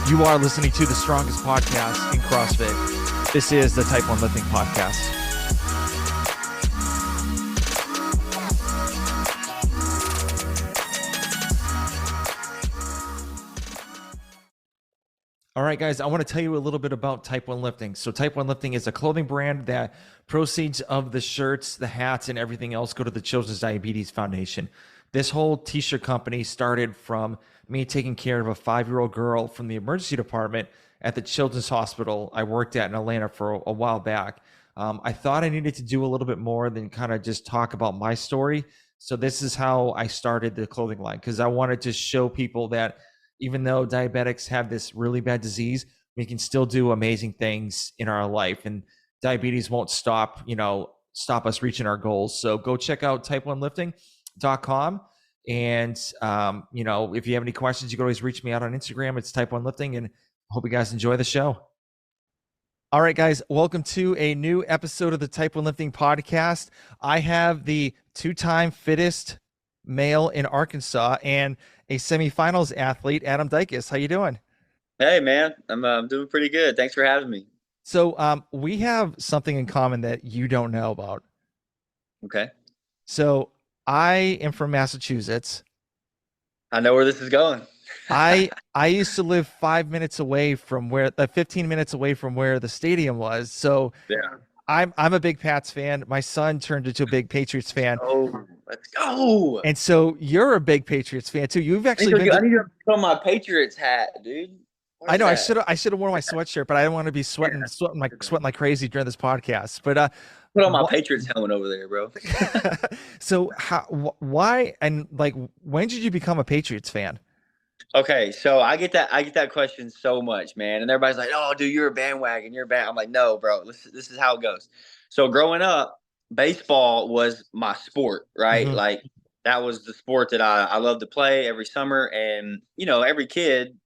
You are listening to the strongest podcast in CrossFit. This is the Type 1 Lifting Podcast. All right, guys, I want to tell you a little bit about Type 1 Lifting. So Type 1 Lifting is a clothing brand that proceeds of the shirts, the hats, and everything else go to the Children's Diabetes Foundation. This whole t-shirt company started from me taking care of a 5-year-old girl from the emergency department at the Children's Hospital I worked at in Atlanta for a while back. I thought I needed to do a little bit more than kind of just talk about my story. So this is how I started the clothing line, because I wanted to show people that even though diabetics have this really bad disease, we can still do amazing things in our life, and diabetes won't stop us reaching our goals. So go check out type1lifting.com. And, if you have any questions, you can always reach me out on Instagram. It's Type 1 Lifting, and hope you guys enjoy the show. All right, guys, welcome to a new episode of the Type 1 Lifting Podcast. I have the two-time fittest male in Arkansas and a semifinals athlete, Adam Dycus. How you doing? Hey, man, I'm doing pretty good. Thanks for having me. So we have something in common that you don't know about. Okay. So I am from Massachusetts. I know where this is going. I used to live 5 minutes away from 15 minutes away from where the stadium was. So Yeah. I'm a big Pats fan. My son turned into a big Patriots fan. Oh, let's go. And so you're a big Patriots fan too. You've actually I need to put on my Patriots hat, dude. I know. I should have worn my sweatshirt, but I didn't want to be sweating like crazy during this podcast. But put on my Patriots helmet over there, bro. So why, and like, when did you become a Patriots fan? Okay, so I get that question so much, man, and everybody's like, "Oh, dude, you're a bandwagon. You're a band." I'm like, "No, bro. This is how it goes." So growing up, baseball was my sport, right? Mm-hmm. Like that was the sport that I loved to play every summer, and every kid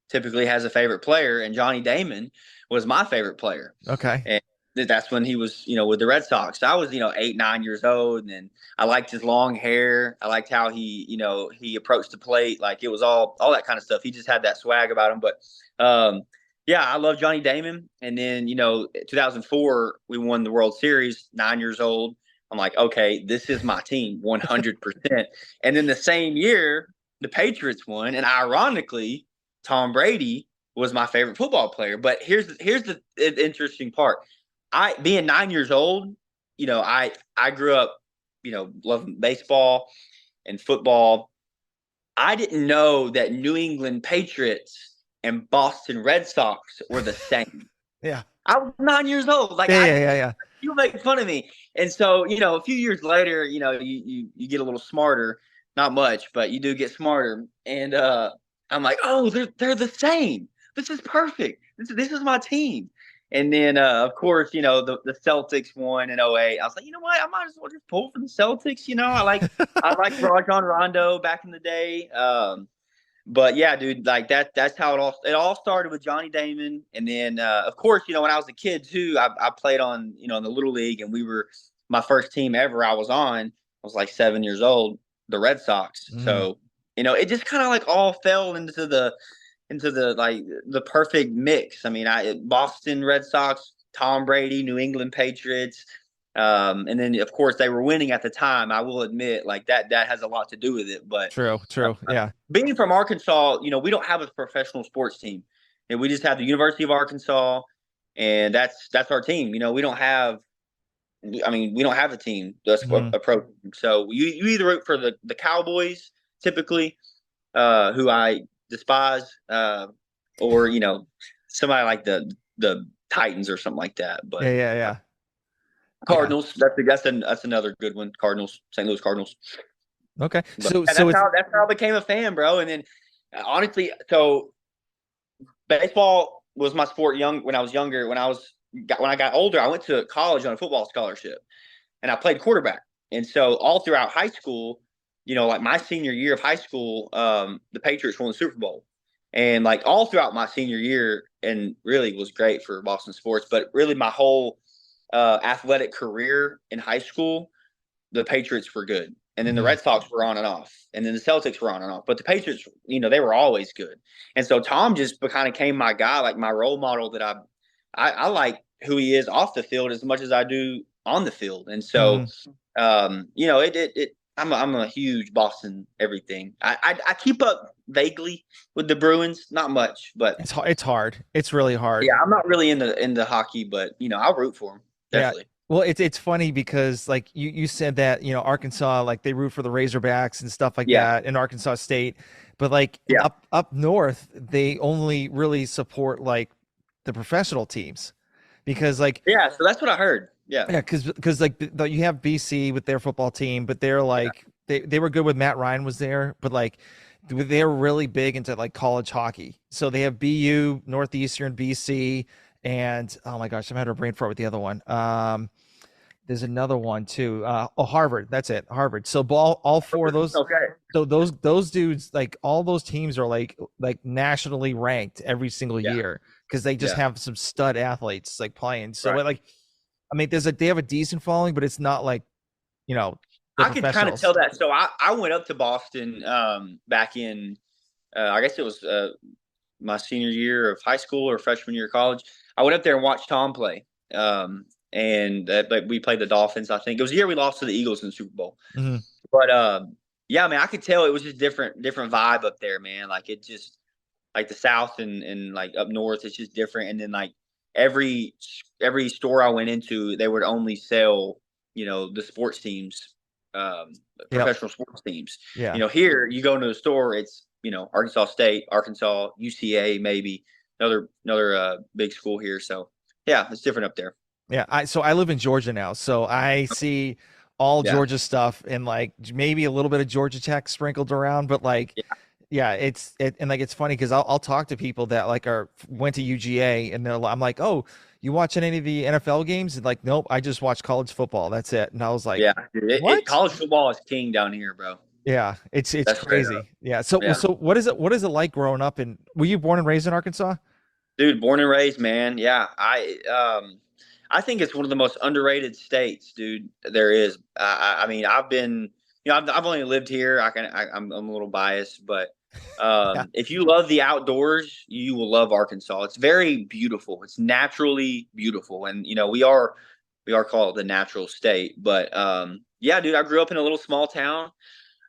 typically has a favorite player, and Johnny Damon was my favorite player. Okay. And that's when he was, with the Red Sox. I was, 8, 9 years old, and I liked his long hair. I liked how he approached the plate. Like it was all that kind of stuff. He just had that swag about him. But yeah, I love Johnny Damon. And then, 2004, we won the World Series, 9 years old. I'm like, okay, this is my team, 100%. And then the same year, the Patriots won, and ironically, Tom Brady was my favorite football player. But here's the interesting part. Being 9 years old, I grew up, loving baseball and football. I didn't know that New England Patriots and Boston Red Sox were the same. Yeah. I was 9 years old. Like, yeah. You make fun of me. And so, a few years later, you get a little smarter. Not much, but you do get smarter. And I'm like, oh, they're the same. This is perfect. This is my team. And then, of course, the Celtics won in 2008. I was like, you know what? I might as well just pull for the Celtics. I like Rajon Rondo back in the day. But yeah, dude, like that's how it all started with Johnny Damon. And then, of course, when I was a kid too, I played on, in the Little League, and my first team ever I was on, I was like 7 years old, the Red Sox. So, it just kind of like all fell into the perfect mix. I mean, Boston Red Sox, Tom Brady, New England Patriots, and then of course they were winning at the time. I will admit, like that has a lot to do with it. But True, yeah. Being from Arkansas, we don't have a professional sports team, and we just have the University of Arkansas, and that's our team. We don't have. I mean, we don't have a team that's approaching. So you either root for the Cowboys typically, who I despise, or somebody like the Titans or something like that. But yeah. Cardinals, that's another good one. Cardinals, St. Louis Cardinals. Okay, but that's how I became a fan, bro. And then honestly, so baseball was my sport when I was younger. When I got older, I went to college on a football scholarship, and I played quarterback. And so all throughout high school, like my senior year of high school, the Patriots won the Super Bowl. And like all throughout my senior year, and really was great for Boston sports, but really my whole athletic career in high school, the Patriots were good. and then the Mhm. Red Sox were on and off, and then the Celtics were on and off. But the Patriots, they were always good. And so Tom just kind of became my guy, like my role model that I like who he is off the field as much as I do on the field. And so, Mhm. I'm a huge Boston everything. I keep up vaguely with the Bruins, not much, but It's hard. It's really yeah, hard. I'm not really into hockey, but I'll root for them Yeah. definitely. Well, it's funny because like you said that, Arkansas, like they root for the Razorbacks and stuff like Yeah, that in Arkansas State, but like yeah, up north, they only really support like the professional teams because like yeah. So that's what I heard. Yeah, yeah, because like you have BC with their football team, but they're yeah, like they were good when Matt Ryan was there, but like they're really big into like college hockey. So they have BU, Northeastern, BC, and oh my gosh, I'm having a brain fart with the other one. There's another one too. Harvard. That's it. Harvard. So all four of those. okay, So those dudes, like all those teams are like nationally ranked every single yeah, year because they just yeah. have some stud athletes like playing. So Right. like, I mean, they have a decent following, but it's not like you know the I could kind of professionals. tell that. So I went up to Boston back in I guess it was my senior year of high school or freshman year of college. I went up there and watched Tom play. And like we played the Dolphins. I think it was the year we lost to the Eagles in the Super Bowl. Mhm. But yeah, man, I could tell it was just different vibe up there, man. Like it just like the South and like up north, it's just different. And then like every store I went into, they would only sell the sports teams, um, Yep. professional sports teams. Yeah. Here you go into the store, it's Arkansas State, Arkansas, UCA, maybe another big school here. So yeah, it's different up there. Yeah. I live in Georgia now, so I see all Yeah, Georgia stuff and like maybe a little bit of Georgia Tech sprinkled around, but like yeah, yeah, and like it's funny because I'll talk to people that like went to UGA and I'm like, oh, you watching any of the NFL games? And like, nope, I just watch college football. That's it. And I was like, yeah. Dude, what? college football is king down here, bro. Yeah, it's That's straight up. crazy. Yeah. So Yeah. so what is it like growing up in? Were you born and raised in Arkansas? Dude, born and raised, man. Yeah, I think it's one of the most underrated states, dude. There is. I mean, I've been, I've only lived here. I'm a little biased, but Yeah. if you love the outdoors, you will love Arkansas. It's very beautiful. It's naturally beautiful, and we are called the natural state. But yeah, dude, I grew up in a little small town,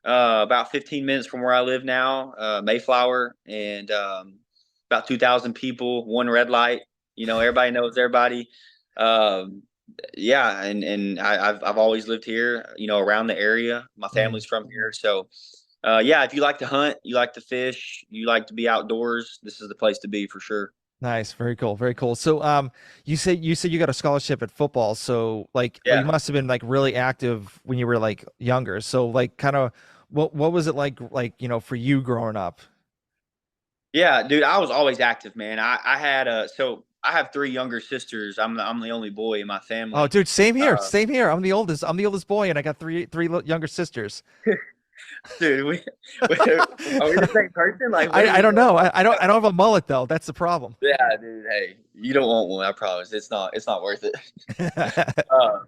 about 15 minutes from where I live now, Mayflower, and about 2,000 people, one red light. Everybody knows everybody. Um, yeah, and I've always lived here, around the area. My Mhm. family's from here, so yeah. If you like to hunt, you like to fish, you like to be outdoors, this is the place to be for sure. Nice. Very cool. Very cool. So you said you got a scholarship at football. So like you Yeah, must have been like really active when you were like younger. So like kind of what was it like for you growing up? yeah, dude. I was always active, man. I had so I have three younger sisters. I'm the only boy in my Oh, family. dude, same here. Uh, Same here. I'm the oldest boy, and I got three younger sisters. Dude, are we the same person? Like, what are I we don't going know. on? I don't have a mullet though. That's the problem. Yeah, dude. Hey, you don't want one. I promise. It's not worth it. Uh,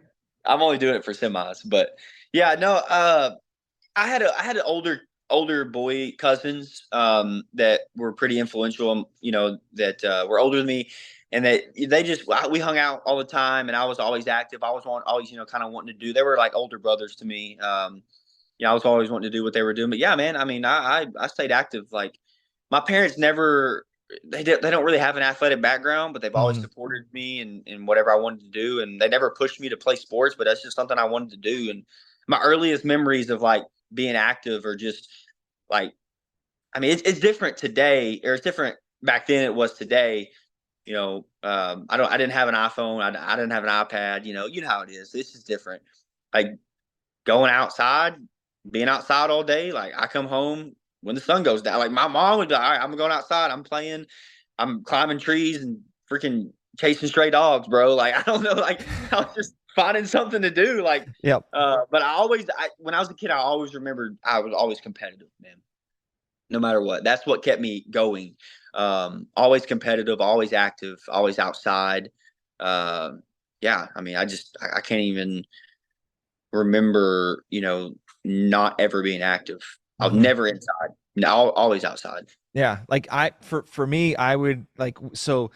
I'm only doing it for semis, but yeah, no. I had older boy cousins that were pretty influential. That were older than me, and that we hung out all the time, and I was always active. I was always kind of wanting to do. They were like older brothers to me. I was always wanting to do what they were doing. But yeah, man. I mean, I stayed active. Like my parents never. They don't really have an athletic background, but they've always Mhm. supported me in whatever I wanted to do, and they never pushed me to play sports. But that's just something I wanted to do. And my earliest memories of like being active or just like, I mean, it's different today, or it's different back then. It was today. I didn't have an iPhone. I didn't have an iPad. You know how it is. This is different. Like going outside, being outside all day. Like I come home when the sun goes down. Like my mom would be like, all right, I'm going outside. I'm playing. I'm climbing trees and freaking chasing stray dogs, bro. Like I don't know. Like I was just finding something to do. Like, Yep. but when I was a kid, I always remembered I was always competitive, man. No matter what, that's what kept me going. Always competitive, always active, always outside. Yeah, I mean, I can't even remember, not ever being active. I was Mhm. never inside. No, always outside. Yeah, like for me, I would like so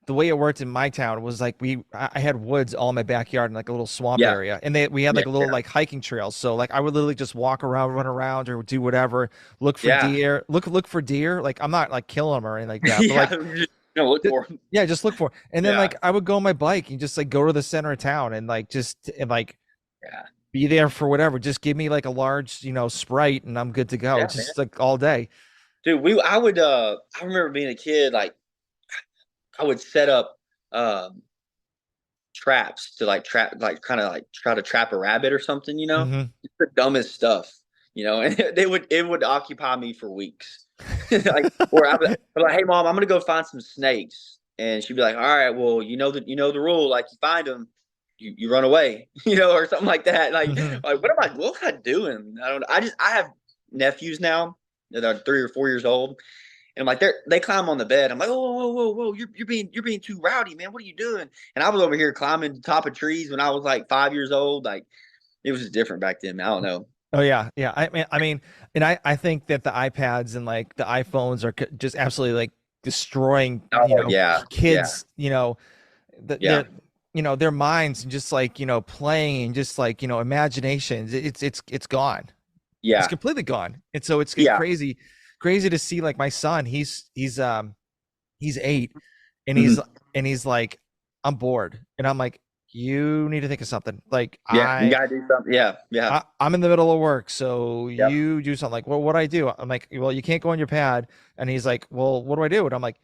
the way it worked in my town was like I had woods all in my backyard in like a little swamp Yeah, area, and we had yeah, like a little like hiking trail. So like I would literally just walk around, run around, or do whatever, look for yeah, deer, look for deer. Like I'm not like killing them or anything like that, but yeah. like Just, look for 'em. yeah, just look for it. And then Yeah, like I would go on my bike and just like go to the center of town and like just and like yeah, be there for whatever. Just give me like a large, Sprite and I'm good to go. yeah, man. Just like all day. Dude, I remember being a kid, like I would set up um traps to like trap, like kind of like try to trap a rabbit or something, Hmm. It's the dumbest stuff, and it would occupy me for weeks. Like, or I'd be like, hey mom, I'm gonna go find some snakes. And she'd be like, all right, well, you know the rule, like you find them, you run away, or something like that. Hmm. Like what am I doing? I don't know. I have nephews now that are 3 or 4 years old, and I'm like, they climb on the bed. I'm like, oh, whoa, you're being too rowdy, man. What are you doing? And I was over here climbing the top of trees when I was like 5 years old. Like it was just different back then. I don't know. Oh yeah, yeah. I mean, and I think that the iPads and like the iPhones are just absolutely like destroying, Oh yeah, yeah, kids, yeah, their minds and just like, playing and just like, imaginations. It's gone. It's yeah, completely gone. And so it's yeah. crazy to see like my son, he's 8 and Mhm. he's like, I'm bored. And I'm like, you need to think of something. Like Yeah, you gotta do something. Yeah, yeah, I'm in the middle of work, so yep, you do something. Like, well, what do I do? I'm like, well, you can't go on your pad. And he's like, well, what do I do? And I'm like,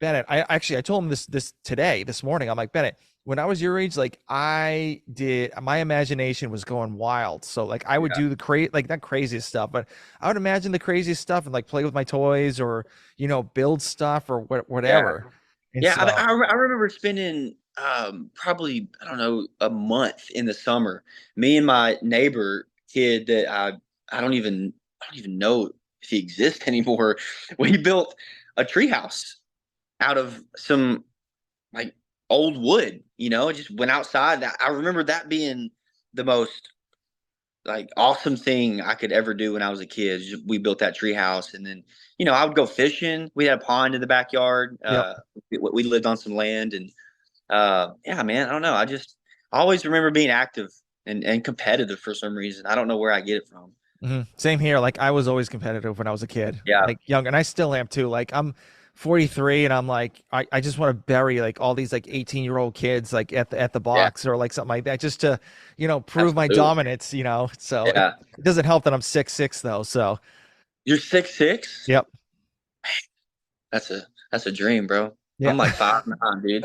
Bennett, I told him this morning. I'm like, Bennett, when I was your age, like my imagination was going wild. So like I would yeah, do like not craziest stuff, but I would imagine the craziest stuff and like play with my toys or, build stuff or yeah, whatever. And yeah. so, I remember spending probably, I don't know, a month in the summer. Me and my neighbor kid that I don't even know if he exists anymore. We built a treehouse out of some like old wood, just went outside. I remember that being the most like awesome thing I could ever do when I was a kid. We built that tree house, and then I would go fishing. We had a pond in the backyard. yep. We lived on some land, and yeah, man, I don't know. I always remember being active and competitive for some reason. I don't know where I get it from. Same here. Like I was always competitive when I was a kid, Yeah, like young, and I still am too. Like I'm 43 and I'm like, I just want to bury like all these like 18-year-old kids like at the yeah, box or like something like that just to, prove my absolutely. dominance. So it, Yeah, it doesn't help that I'm 6'6" though. So you're 6'6". yep. That's a dream, bro. Yeah. I'm like 5'9", dude.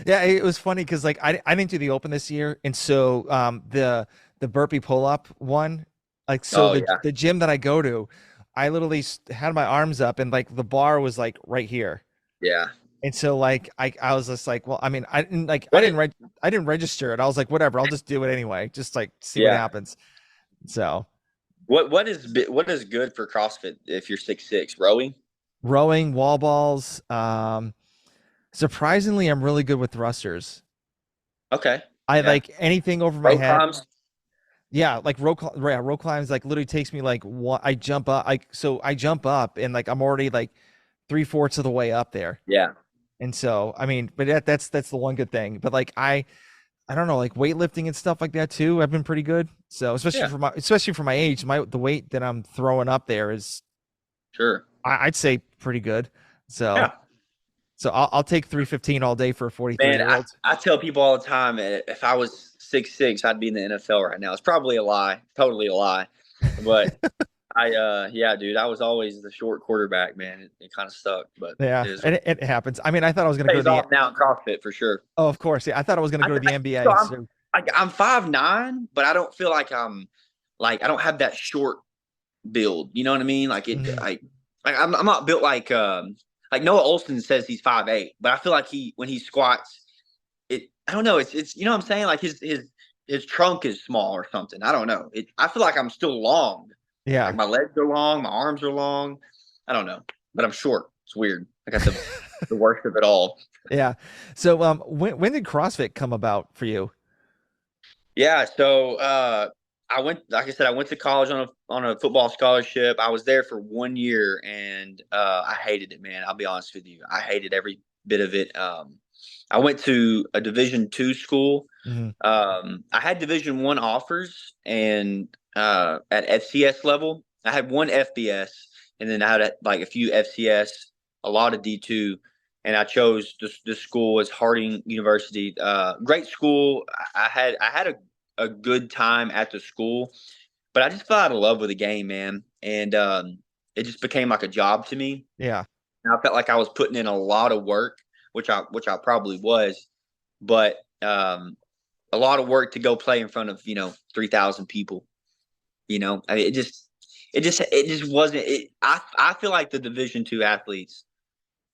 Yeah, it was funny because like I didn't do the open this year, and so the burpee pull up one, like so Oh the gym that I go to, I literally had my arms up and like the bar was like right here, yeah. and so like I was just like, well, I mean, What it? I didn't register it. I was like, whatever, I'll just do it anyway, just like see what Yeah. happens. So What is good for CrossFit if you're 6'6"? Rowing? rowing, wall balls, surprisingly, I'm really good with thrusters. Okay. I Yeah. like anything over my Rope head. climbs? Yeah, like row climbs like literally takes me like what I jump up I jump up and like I'm already like 3/4 of the way up there. Yeah. And so I mean, but that's the one good thing. But like I don't know, like weightlifting and stuff like that too. I've been pretty good. So Yeah. especially for my age, the weight that I'm throwing up there is Sure. I'd say pretty good. So Yeah. I'll take 315 all day for a 43 Man, year I, old. I tell people all the time, if I was 6'6", I'd be in the NFL right now. It's probably a lie. Totally a lie. But yeah, dude, I was always the short quarterback, man. It kind of sucked, but Yeah, it is. and it happens. I mean, I thought I was gonna go to Pays the off now in CrossFit for sure. oh, of course, yeah. I thought I was gonna go to the So NBA. So I'm 5'9", but I don't feel like I don't have that short build. You know what I mean? Like it, mhm. I'm not built like Noah Olson says he's 5'8", but I feel like when he squats, I don't know. It's you know what I'm saying? Like his trunk is small or something. I don't know. I feel like I'm still long. Yeah. Like my legs are long, my arms are long. I don't know, but I'm short. It's weird. I got the worst of it all. Yeah. So when did CrossFit come about for you? Yeah. So I went, like I said, I went to college on a football scholarship. I was there for 1 year, and I hated it, man. I'll be honest with you. I hated every bit of it. I went to a Division II school. Hmm. I had Division I offers, and at FCS level, I had one FBS, and then I had like a few FCS, a lot of D2, and I chose this school as Harding University. Great school. I had a good time at the school, but I just fell out of love with the game, man, and it just became like a job to me. Yeah. And I felt like I was putting in a lot of work, which I probably was, but a lot of work to go play in front of 3,000 people. I mean, it just wasn't. I feel like the Division II athletes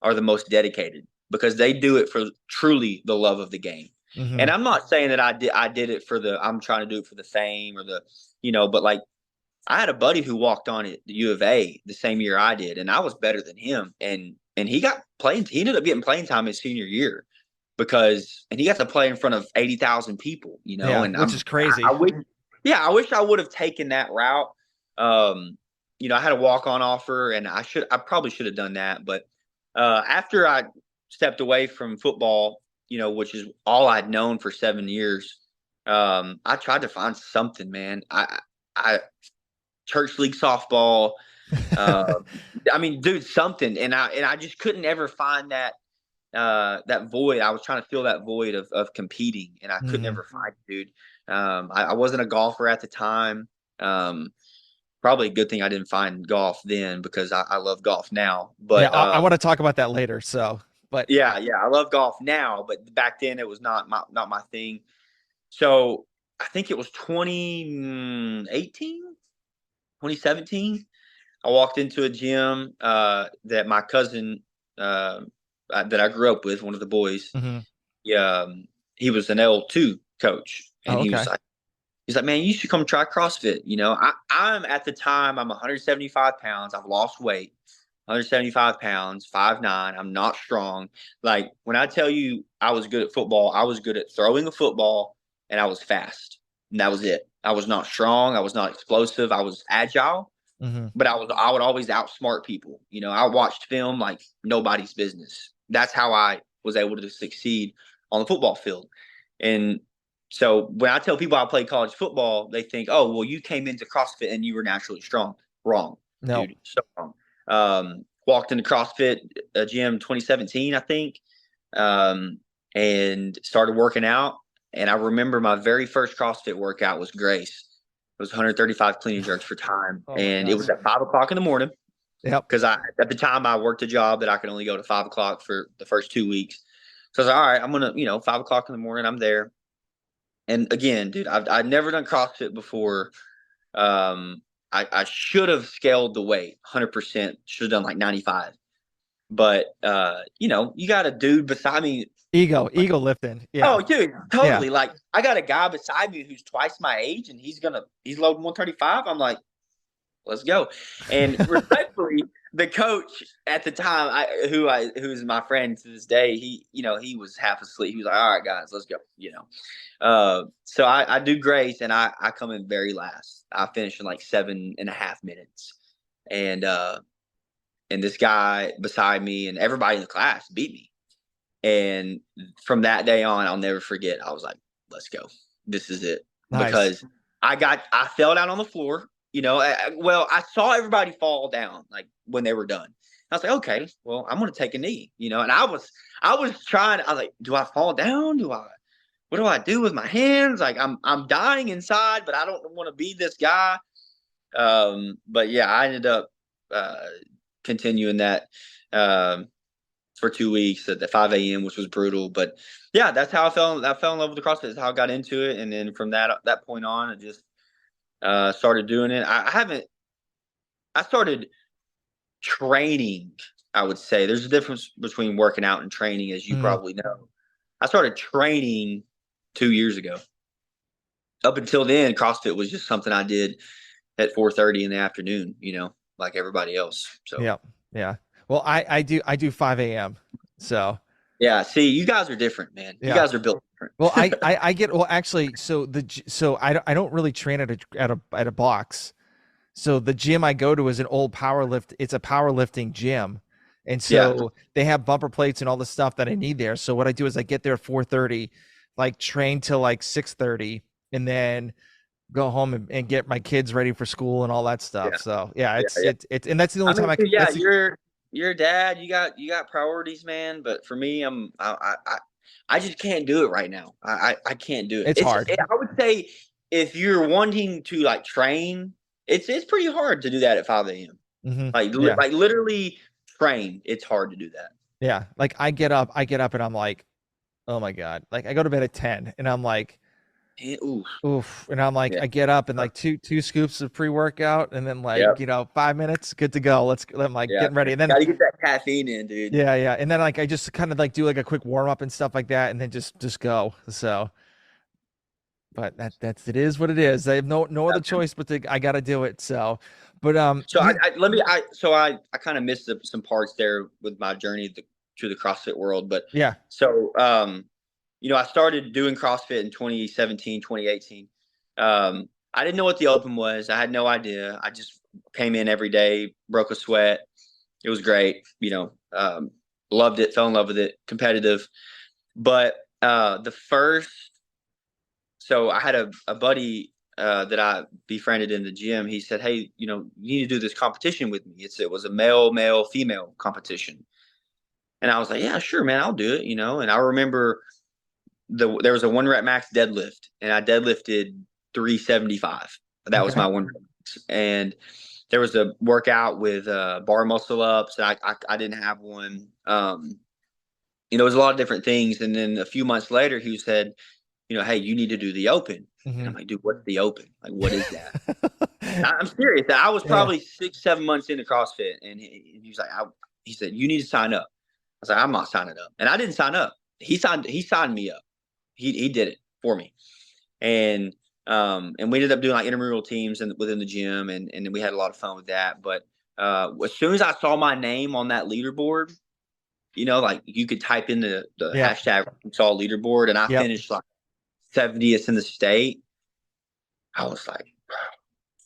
are the most dedicated because they do it for truly the love of the game. Hmm. And I'm not saying that I did it for I'm trying to do it for the fame or but like I had a buddy who walked on at the U of A the same year I did, and I was better than him. And he ended up getting playing time his senior year and he got to play in front of 80,000 people, Yeah, and which is crazy. I wish I would have taken that route. I had a walk-on offer, and I probably should have done that. But after I stepped away from football, which is all I'd known for 7 years, I tried to find something, man. I church league softball. I mean, dude, something, and I just couldn't ever find that void. I was trying to fill that void of competing, and I could Hmm. never find it, dude. I wasn't a golfer at the time. Probably a good thing I didn't find golf then because I love golf now. Yeah, But I want to talk about that later. So, but yeah, I love golf now. But back then it was not my thing. So I think it was 2018, 2017. I walked into a gym that my cousin that I grew up with, one of the boys. hmm. He was an L2 coach, and Oh, okay. he's like, man, you should come try CrossFit. I'm at the time I'm 175 pounds. I've lost weight, 175 pounds, 5'9". I'm not strong. Like when I tell you I was good at football, I was good at throwing a football, and I was fast, and that was it. I was not strong. I was not explosive. I was agile, Hmm. but I would always outsmart people. I watched film like nobody's business. That's how I was able to succeed on the football field. And so when I tell people I played college football, they think, oh, well, you came into CrossFit and you were naturally strong. Wrong, No. dude. So wrong. Walked into CrossFit gym 2017, I think, and started working out. And I remember my very first CrossFit workout was Grace. It was 135 clean and jerks for time, Oh my and it was gosh. at 5 o'clock in the morning Yep. because at the time I worked a job that I could only go to 5 o'clock for the first 2 weeks. So I was like, all right, I'm gonna 5 o'clock in the morning, I'm there. And again, dude, I've never done CrossFit before. I should have scaled the weight 100%. Should have done like 95. But you got a dude beside me. Ego lifting. Yeah. Oh, dude, Yeah. totally. Like I got a guy beside me who's twice my age, and he's loading 135. I'm like, let's go. And respectfully, the coach at the time, who's my friend to this day, he was half asleep. He was like, all right, guys, let's go. So I do Grace, and I come in very last. I finish in like 7.5 minutes, and this guy beside me and everybody in the class beat me. And from that day on, I'll never forget. I was like, let's go. This is it. Nice. Because I fell down on the floor. I saw everybody fall down like when they were done. I was like, okay, well, I'm going to take a knee, and I was trying. I was like, do I fall down? What do I do with my hands? Like I'm dying inside, but I don't want to be this guy. But yeah, I ended up continuing that for 2 weeks at the 5 a.m., which was brutal. But yeah, that's how I fell in love with the CrossFit. That's how I got into it. And then from that point on, I just started doing it. I started training, I would say. There's a difference between working out and training, as you probably know. I started training 2 years ago. Up until then, CrossFit was just something I did at 4:30 in the afternoon, like everybody else. So Yeah. Yeah. Well, I do 5 a.m. So yeah, see, you guys are different, man. You yeah. guys are built Well, I get well actually. So I don't really train at a box. So the gym I go to is an old it's a powerlifting gym. And Yeah, so they have bumper plates and all the stuff that I need there. So what I do is I get there at 4:30, like train till like 6:30, and then go home and get my kids ready for school and all that stuff. yeah, So yeah, yeah, yeah. it's and that's the I only time mean, I yeah, that's the, you're a dad. You got priorities, man. But for me, I just can't do it right now. I can't do it. it's hard. I would say if you're wanting to like train, it's pretty hard to do that at 5 a.m. Yeah. Like literally train. It's hard to do that. Yeah. Like I get up and I'm like, oh my God. Like I go to bed at 10 and I'm like, Ooh, oof. And I'm like, yeah, I get up and like two scoops of pre-workout and then like, yep, 5 minutes, good to go. I'm like yeah. getting ready. And then Got to get that caffeine in, dude. yeah, yeah. And then like I just kind of like do like a quick warm up and stuff like that and then just go. So but that's it is what it is. I have no other choice but to I gotta do it. So but So I kind of missed some parts there with my journey to the CrossFit world, but yeah. so I started doing CrossFit in 2017, 2018. I didn't know what the open was. I had no idea. I just came in every day, broke a sweat. It was great. Loved it, fell in love with it, competitive. But the first, so I had a buddy that I befriended in the gym. He said, "Hey, you need to do this competition with me." It was a male, female competition. And I was like, "Yeah, sure, man, I'll do it." And I remember there was a 1 rep max deadlift, and I deadlifted 375. That was Okay. my 1 rep max. And there was a workout with bar muscle ups, and I didn't have one. It was a lot of different things. And then a few months later, he said, "Hey, you need to do the open." And Hmm. I'm like, "Dude, what's the open? Like, what is that?" I'm serious. I was Yeah. probably 6, 7 months into CrossFit, and he was like, he said, "You need to sign up." I was like, "I'm not signing up," and I didn't sign up. He signed me up. He did it for me, and we ended up doing like intramural teams within the gym, and we had a lot of fun with that. But as soon as I saw my name on that leaderboard, like you could type in the Yeah. hashtag saw leaderboard, and I Yep. finished like 70th in the state. I was like,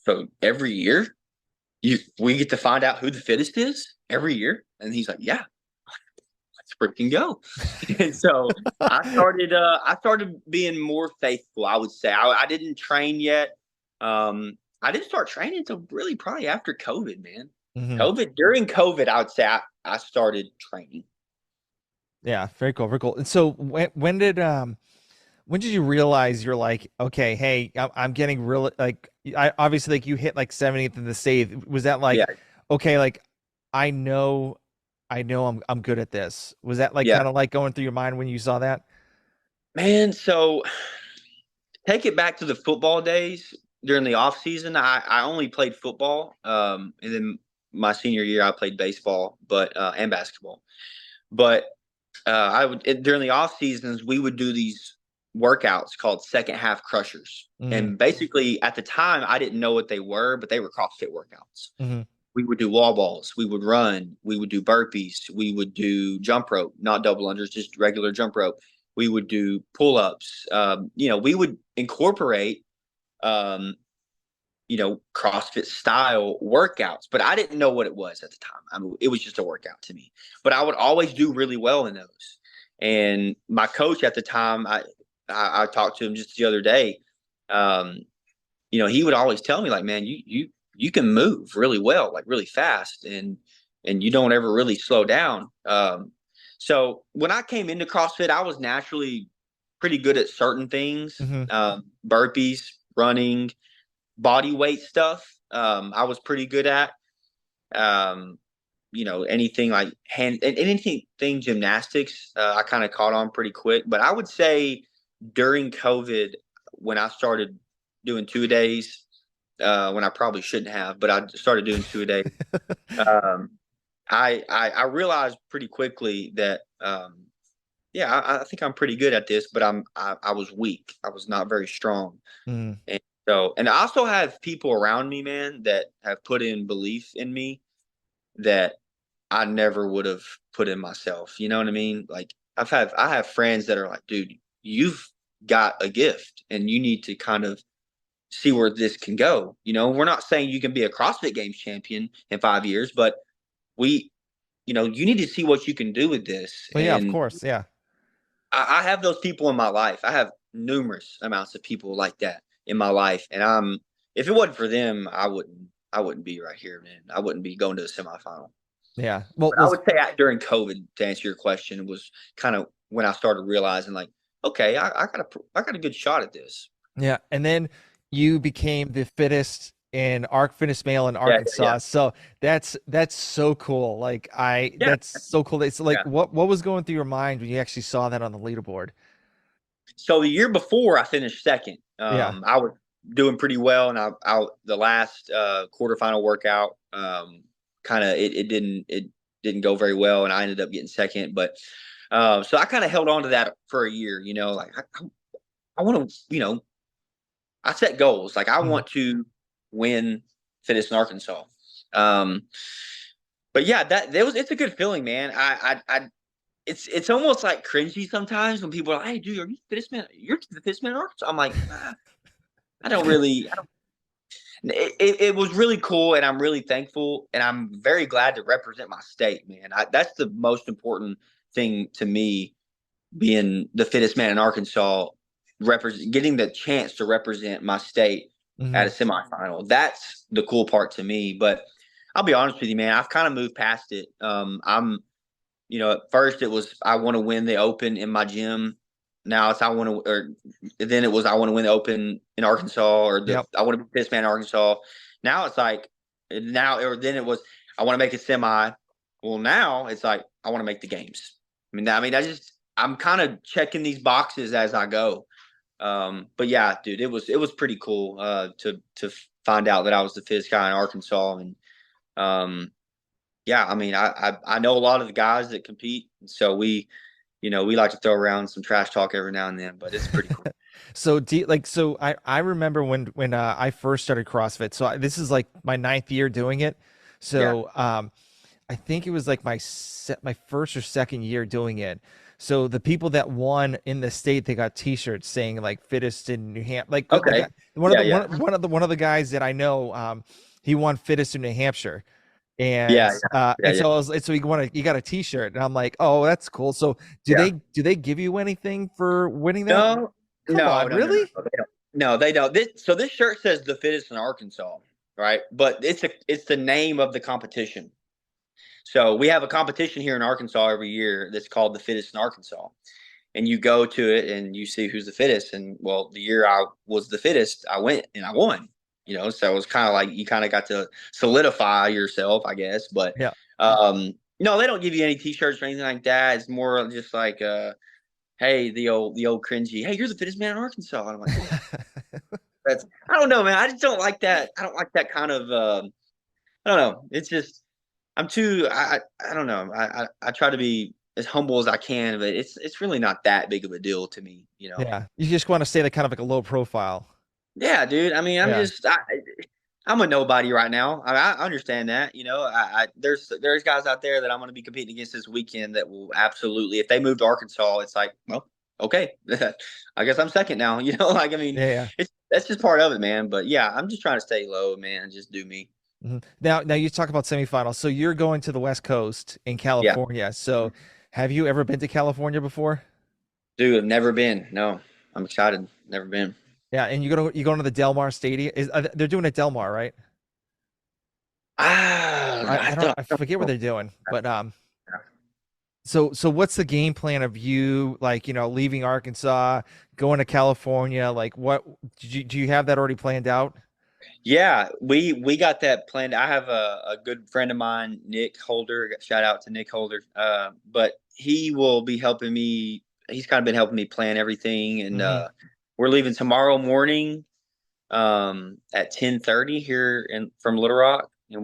so every year we get to find out who the fittest is every year. And he's like, yeah, let's freaking go. And so I started being more faithful, I would say. I didn't train yet. I didn't start training until really probably after COVID, man. Hmm. During COVID, I would say I started training. Yeah, very cool, very cool. And so when did you realize you're like, okay, hey, I'm getting really like I obviously like you hit like 70th in the state. Was that Yeah. like, okay, like I know I'm good at this. Was that like Yeah. kind of like going through your mind when you saw that? Man, so take it back to the football days during the off season. I only played football. And then my senior year I played baseball, but and basketball. But during the off seasons we would do these workouts called second half crushers. Hmm. And basically at the time I didn't know what they were, but they were CrossFit workouts. Hmm. We would do wall balls, we would run, we would do burpees, we would do jump rope, not double unders, just regular jump rope. We would do pull ups. We would incorporate um, CrossFit style workouts, but I didn't know what it was at the time. I mean, it was just a workout to me, but I would always do really well in those. And my coach at the time, I talked to him just the other day. Um, he would always tell me like, "Man, you can move really well, like really fast, and you don't ever really slow down." So when I came into CrossFit, I was naturally pretty good at certain things, Hmm. burpees, running, body weight stuff. I was pretty good at. Um, anything like anything gymnastics, I kind of caught on pretty quick. But I would say during COVID, when I started doing 2 days, when I probably shouldn't have, but I started doing 2 a day. Um, I realized pretty quickly that yeah, I think I'm pretty good at this, but I was weak. I was not very strong. Hmm. And I also have people around me, man, that have put in belief in me that I never would have put in myself. You know what I mean? Like I have friends that are like, "Dude, you've got a gift and you need to kind of see where this can go. We're not saying you can be a CrossFit Games champion in 5 years, but we, you need to see what you can do with this. Well, yeah, of And course. Yeah. I have those people in my life. I have numerous amounts of people like that in my life. And if it wasn't for them, I wouldn't be right here, man. I wouldn't be going to the semifinal. Yeah. Well, But I would say during COVID, to answer your question, was kind of when I started realizing, like, okay, I got a good shot at this. yeah. And then you became the fittest in fittest male in Yeah, Arkansas. yeah, So that's so cool. Like yeah, that's so cool. So like yeah. what was going through your mind when you actually saw that on the leaderboard? So the year before, I finished second. Yeah. I was doing pretty well, and I the last quarterfinal workout, kind of it didn't go very well, and I ended up getting second. But so I kind of held on to that for a year. Like I want to, I set goals. Like I Mhm. want to win fitness in Arkansas. Um, but yeah, it's a good feeling, man. It's almost like cringy sometimes when people are like, "Hey, dude, are you the fittest man? You're the fittest man in Arkansas." I'm like, I don't really. I don't. It was really cool, and I'm really thankful, and I'm very glad to represent my state, man. That's the most important thing to me, being the fittest man in Arkansas, getting the chance to represent my state at a Mhm. semifinal. That's the cool part to me. But I'll be honest with you, man. I've kind of moved past it. At first it was I want to win the Open in my gym. Now it's I want to, or then it was I want to win the Open in Arkansas, or Yep. I want to be this man in Arkansas. Now it's like or then it was I want to make a semi. Well, now it's like I want to make the games. I'm kind of checking these boxes as I go. But yeah, dude, it was pretty cool to find out that I was the fittest guy in Arkansas, and um, yeah, I know a lot of the guys that compete, so we like to throw around some trash talk every now and then, but it's pretty cool. So I remember when I first started CrossFit. So this is like my ninth year doing it. Yeah. So I think it was like my first or second year doing it. So the people that won in the state, they got T-shirts saying like fittest in New Hampshire. Like the Okay. guy, one of Yeah. the Yeah. one of the guys that I know, he won fittest in New Hampshire. And Yeah. Yeah. Yeah. so I was so you got a T-shirt, and I'm like, oh, that's cool. So Yeah. do they give you anything for winning that? No. Come No. on, No. No. No. really? No. They don't. No, they don't. This shirt says the fittest in Arkansas, right? But it's the name of the competition. So we have a competition here in Arkansas every year that's called the fittest in Arkansas. And you go to it and you see who's the fittest. And well, the year I was the fittest, I went and I won. So it was kind of like you kind of got to solidify yourself, I guess. But Yeah. no, they don't give you any T-shirts or anything like that. It's more just like, hey, the old cringy, hey, you're the fittest man in Arkansas. And I'm like, oh, I don't know, man. I just don't like that. I don't like that kind of. I don't know. It's just I'm too. I don't know. I try to be as humble as I can, but it's really not that big of a deal to me. Yeah. You just want to stay like kind of like a low profile. Yeah, dude. Yeah. I'm a nobody right now. I understand that. There's guys out there that I'm going to be competing against this weekend that will absolutely, if they move to Arkansas, it's like, well, okay, I guess I'm second now. Yeah. Yeah. that's just part of it, man. But yeah, I'm just trying to stay low, man, and just do me. Now you talk about semifinals. So you're going to the West Coast in Yeah, California. So have you ever been to California before? dude. I've never been. No, I'm excited. Never been. Yeah, and you go to the Del Mar Stadium. They're doing it Del Mar, right? I I don't forget what know. they're doing, but so what's the game plan of you like, leaving Arkansas, going to California? Like what do you have that already planned out? Yeah, we got that planned. I have a good friend of mine, Nick Holder. Shout out to Nick Holder. But he will be helping me. He's kind of been helping me plan everything, and Hmm. we're leaving tomorrow morning at 10:30 here from Little Rock, and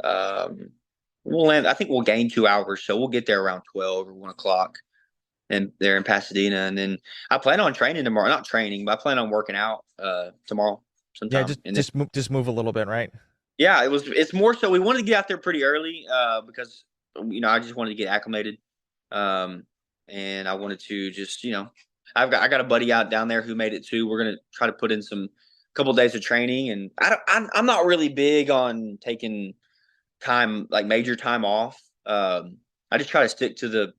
um, we'll land. I think we'll gain 2 hours, so we'll get there around 12 or 1 o'clock, and they're in Pasadena. And then I plan on training tomorrow. Not training, but I plan on working out tomorrow Yeah, sometime. And then just move a little bit, right? yeah, it's more so we wanted to get out there pretty early because I just wanted to get acclimated. Um, and I wanted to just, I got a buddy out down there who made it too. We're gonna try to put in some couple days of training, and I'm not really big on taking time like major time off. I just try to stick to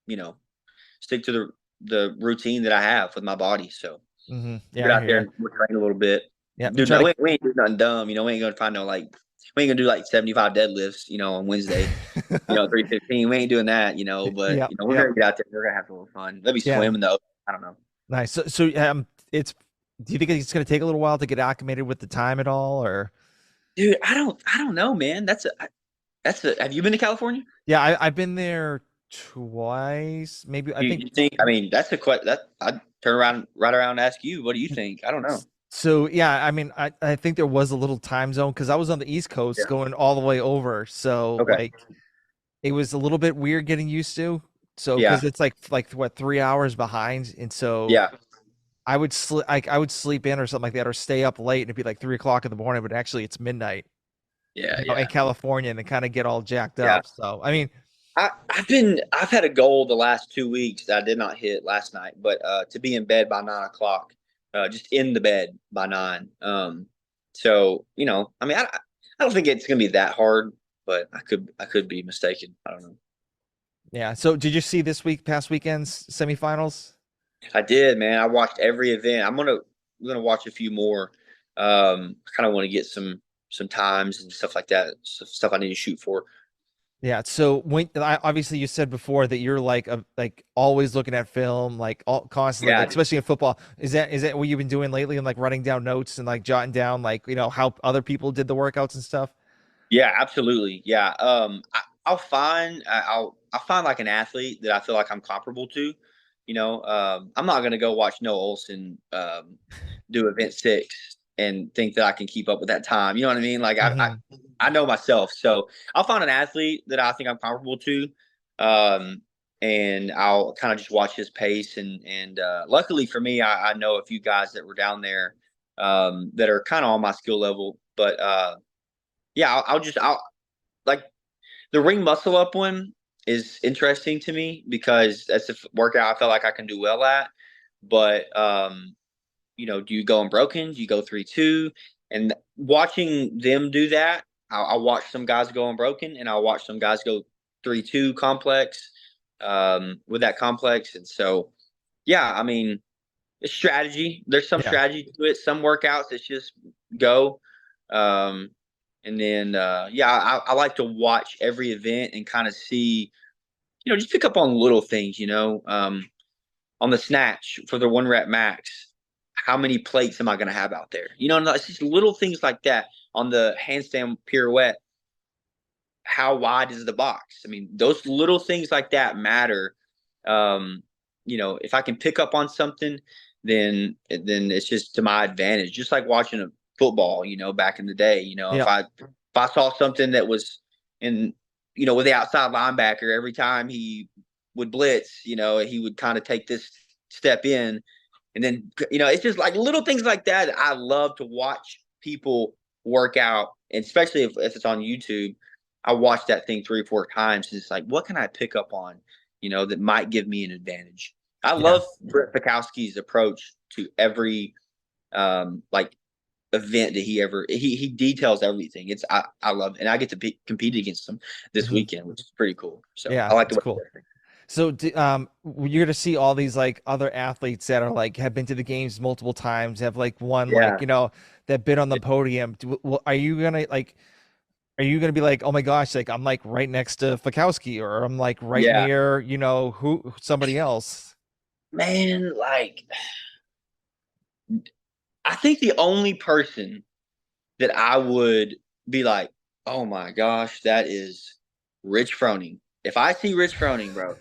you know stick to the routine that I have with my body. So Yeah, get I out hear there you. and we'll train a little bit. Yeah, we Dude, try no, to. we ain't doing nothing dumb. We ain't gonna find no like we ain't gonna do like 75 deadlifts, on Wednesday. 315. We ain't doing that, but Yeah, we're yeah, gonna get out there. We're gonna have a little fun. Maybe yeah. swim in the ocean. I don't know. Nice. It's. Do you think it's going to take a little while to get acclimated with the time at all, or? Dude, I don't know, man. Have you been to California? Yeah, I've been there twice, maybe. I think You think? I mean, that's a question. That I'd turn around, right around, and ask you. What do you think? I don't know. so. Yeah, I mean, I think there was a little time zone because I was on the East Coast Yeah. going all the way over, so Okay. like it was a little bit weird getting used to. So because Yeah. it's like what 3 hours behind, and so Yeah. I would sleep in or something like that, or stay up late, and it'd be like 3 o'clock in the morning, but actually it's midnight, Yeah. in Yeah. California, and then kind of get all jacked Yeah. up. So I mean, I've had a goal the last 2 weeks that I did not hit last night, but to be in bed by 9 o'clock, just in the bed by 9. So I mean, I don't think it's gonna be that hard, but I could be mistaken. I don't know. yeah. So did you see this past weekend's semifinals? I did, man. I watched every event. I'm gonna watch a few more. I kind of want to get some times and stuff like that. Stuff I need to shoot for. Yeah. So obviously you said before that you're like always looking at film, like all constantly, Yeah, like especially in football. Is that what you've been doing lately, and like writing down notes and like jotting down like how other people did the workouts and stuff? yeah, absolutely. Yeah. I'll find like an athlete that I feel like I'm comparable to. I'm not gonna go watch Noah Olson do event 6 and think that I can keep up with that time. You know what I mean? Like Hmm. I know myself, so I'll find an athlete that I think I'm comparable to, um, and I'll kind of just watch his pace. And luckily for me, I know a few guys that were down there that are kind of on my skill level, but yeah, I'll like the ring muscle up one is interesting to me because that's a workout I feel like I can do well at. But do you go unbroken? Do you go 3-2? And watching them do that, I'll watch some guys go unbroken, and I'll watch some guys go 3-2 complex with that complex. And so, yeah, I mean, it's strategy. There's some Yeah. strategy to it. Some workouts it's just go. Um, and then yeah, I like to watch every event and kind of see, just pick up on little things. On the snatch for the 1 rep max, how many plates am I going to have out there? It's just little things like that. On the handstand pirouette, how wide is the box? I mean, those little things like that matter. Um, if I can pick up on something, then it's just to my advantage. Just like watching a football, back in the day. If Yeah. I saw something that was in, with the outside linebacker, every time he would blitz, he would kind of take this step in, and then it's just like little things like that. I love to watch people work out, and especially if it's on YouTube. I watched that thing 3 or 4 times. And it's like, what can I pick up on, that might give me an advantage? I Yeah. love Brett Fikowski's approach to every like event that he details everything. I love it. And I get to compete against him this Hmm. weekend, which is pretty cool. So I Yeah. like the It's way cool. So, you're gonna see all these like other athletes that are like have been to the games multiple times, have like won yeah. like that been on the podium. Are you gonna like? Are you gonna be like, oh my gosh, like I'm like right next to Fikowski, or I'm like right Yeah. near who somebody else? Man, like I think the only person that I would be like, oh my gosh, that is Rich Froning. If I see Rich Froning, bro,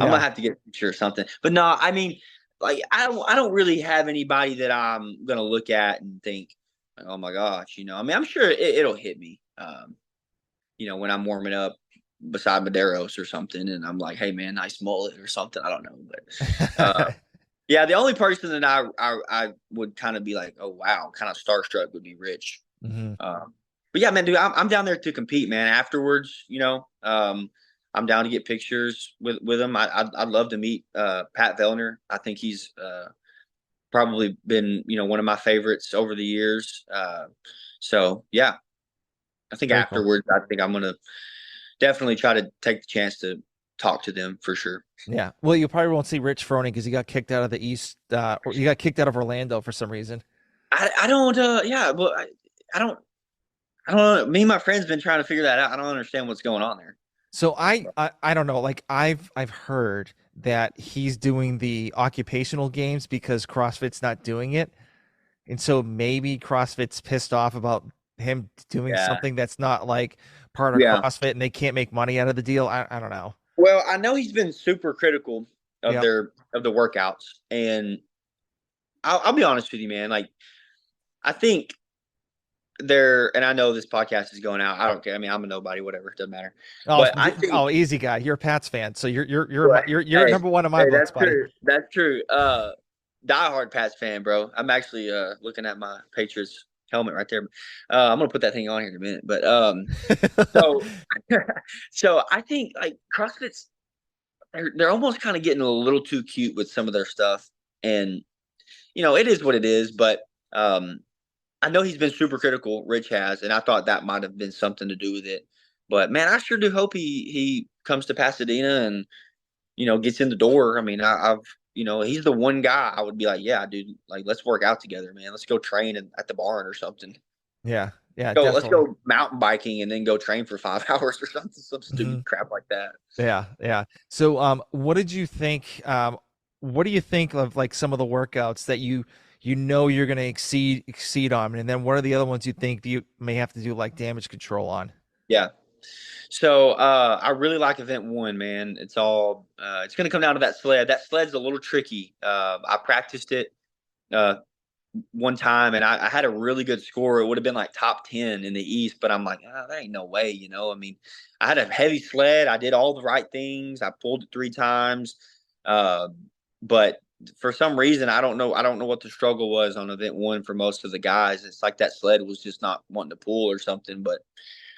I'm gonna Yeah. have to get a picture or something. But no, I mean, like I don't really have anybody that I'm gonna look at and think, oh my gosh, I mean, I'm sure it'll hit me. When I'm warming up beside Maderos or something, and I'm like, hey man, nice mullet or something. I don't know, but yeah, the only person that I would kind of be like, oh wow, kind of starstruck would be Rich. Hmm. But yeah, man, dude, I'm down there to compete, man. Afterwards, I'm down to get pictures with him. I'd love to meet Pat Vellner. I think he's probably been, one of my favorites over the years. So yeah, I think Very cool. afterwards, I think I'm gonna definitely try to take the chance to talk to them for sure. Yeah. Well, you probably won't see Rich Froning because he got kicked out of the East, or he got kicked out of Orlando for some reason. I don't yeah, well I don't know. Me and my friends been trying to figure that out. I don't understand what's going on there. So I don't know. Like I've heard that he's doing the occupational games because CrossFit's not doing it, and so maybe CrossFit's pissed off about him doing Yeah. something that's not like part of Yeah. CrossFit, and they can't make money out of the deal. I don't know. Well, I know he's been super critical of Yep. the workouts, and I'll be honest with you, man. Like I think and I know this podcast is going out. I don't care. I mean, I'm a nobody, whatever. It doesn't matter. Oh, But I think, easy guy. You're a Pats fan, so well, you're hey, number one in my hey, books, that's buddy. true. That's true. Diehard Pats fan, bro. I'm actually looking at my Patriots helmet right there. I'm gonna put that thing on here in a minute. But so so I think like CrossFit's they're almost kind of getting a little too cute with some of their stuff, and it is what it is. But I know he's been super critical. Rich has, and I thought that might have been something to do with it. But man, I sure do hope he comes to Pasadena and gets in the door. I mean, I've he's the one guy I would be like, yeah, dude, like let's work out together, man. Let's go train at the barn or something. Yeah, yeah, Let's definitely. go mountain biking and then go train for 5 hours or something, some Hmm. stupid crap like that. Yeah, yeah. So, what did you think? What do you think of like some of the workouts that you know you're going to exceed on, and then what are the other ones you think you may have to do like damage control on? Yeah. So I really like event one, man. It's gonna come down to that sled. That sled's a little tricky. I practiced it uh one time and I had a really good score. It would have been like top 10 in the East, but I'm like, there ain't no way, I mean, I had a heavy sled. I did all the right things. I pulled it 3 times. Uh, but for some reason, I don't know what the struggle was on event one for most of the guys. It's like that sled was just not wanting to pull or something, but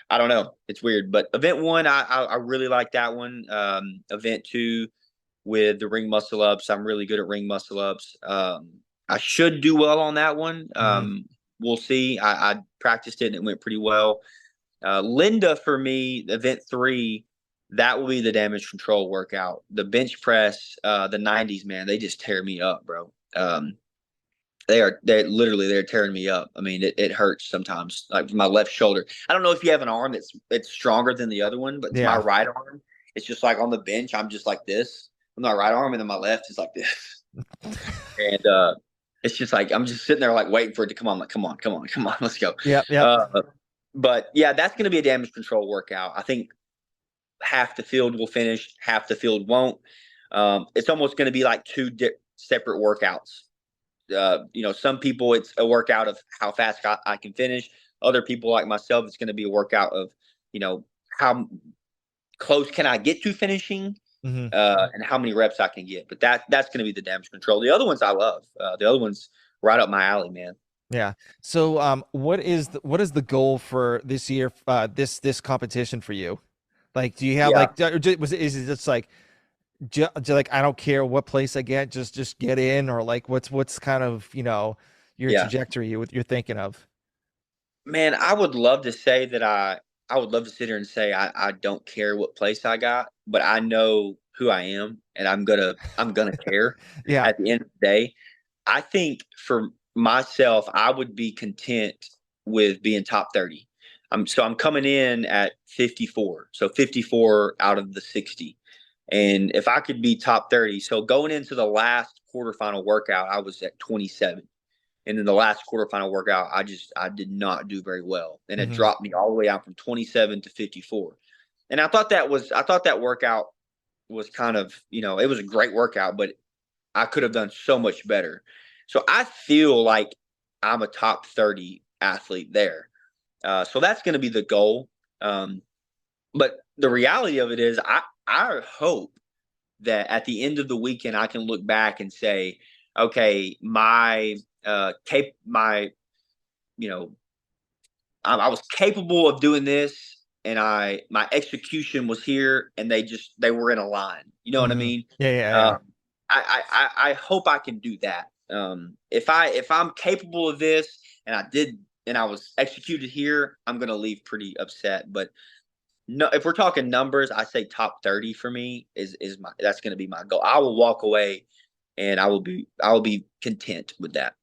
I don't know. It's weird. But event one, I really like that one. Event two with the ring muscle ups, I'm really good at ring muscle ups. I should do well on that one. Hmm. We'll see. I practiced it and it went pretty well. Linda, for me, event three, that will be the damage control workout. The bench press, the 90s, man, they just tear me up, bro. They're tearing me up. I mean, it hurts sometimes, like my left shoulder. I don't know if you have an arm that's stronger than the other one, but it's my Yeah. right arm. It's just like on the bench, I'm just like this with my right arm, and then my left is like this. And it's just like I'm just sitting there like waiting for it to come on. Like, come on, come on, come on, let's go. Yep. Yep. But yeah, that's going to be a damage control workout. I think half the field will finish, half the field won't. It's almost going to be like two separate workouts. Some people it's a workout of how fast I can finish. Other people like myself, it's going to be a workout of, how close can I get to finishing, Hmm. and how many reps I can get. But that's going to be the damage control. The other ones I love. The other ones right up my alley, man. Yeah. So, what is the goal for this year? This competition for you? Like, do you have Yeah, like is it just like like I don't care what place I get, just get in, or like what's kind of your yeah. trajectory you're thinking of? Man, I would love to say that I would love to sit here and say I don't care what place I got, but I know who I am and I'm gonna care Yeah. at the end of the day. I think for myself, I would be content with being top 30. I'm coming in at 54. So 54 out of the 60. And if I could be top 30, so going into the last quarterfinal workout, I was at 27. And then the last quarterfinal workout, I did not do very well. And it Hmm. dropped me all the way out from 27 to 54. And I thought that workout was kind of, it was a great workout, but I could have done so much better. So I feel like I'm a top 30 athlete there. So that's going to be the goal. But the reality of it is, I hope that at the end of the weekend, I can look back and say, okay, you know, I was capable of doing this and my execution was here, and they were in a line. You know what I Hmm. mean? Yeah, yeah, yeah. Um, I hope I can do that. If I'm capable of this, and I was executed here, I'm gonna leave pretty upset. But no, if we're talking numbers, I say top 30 for me is my that's gonna be my goal. I will walk away, and I will be content with that.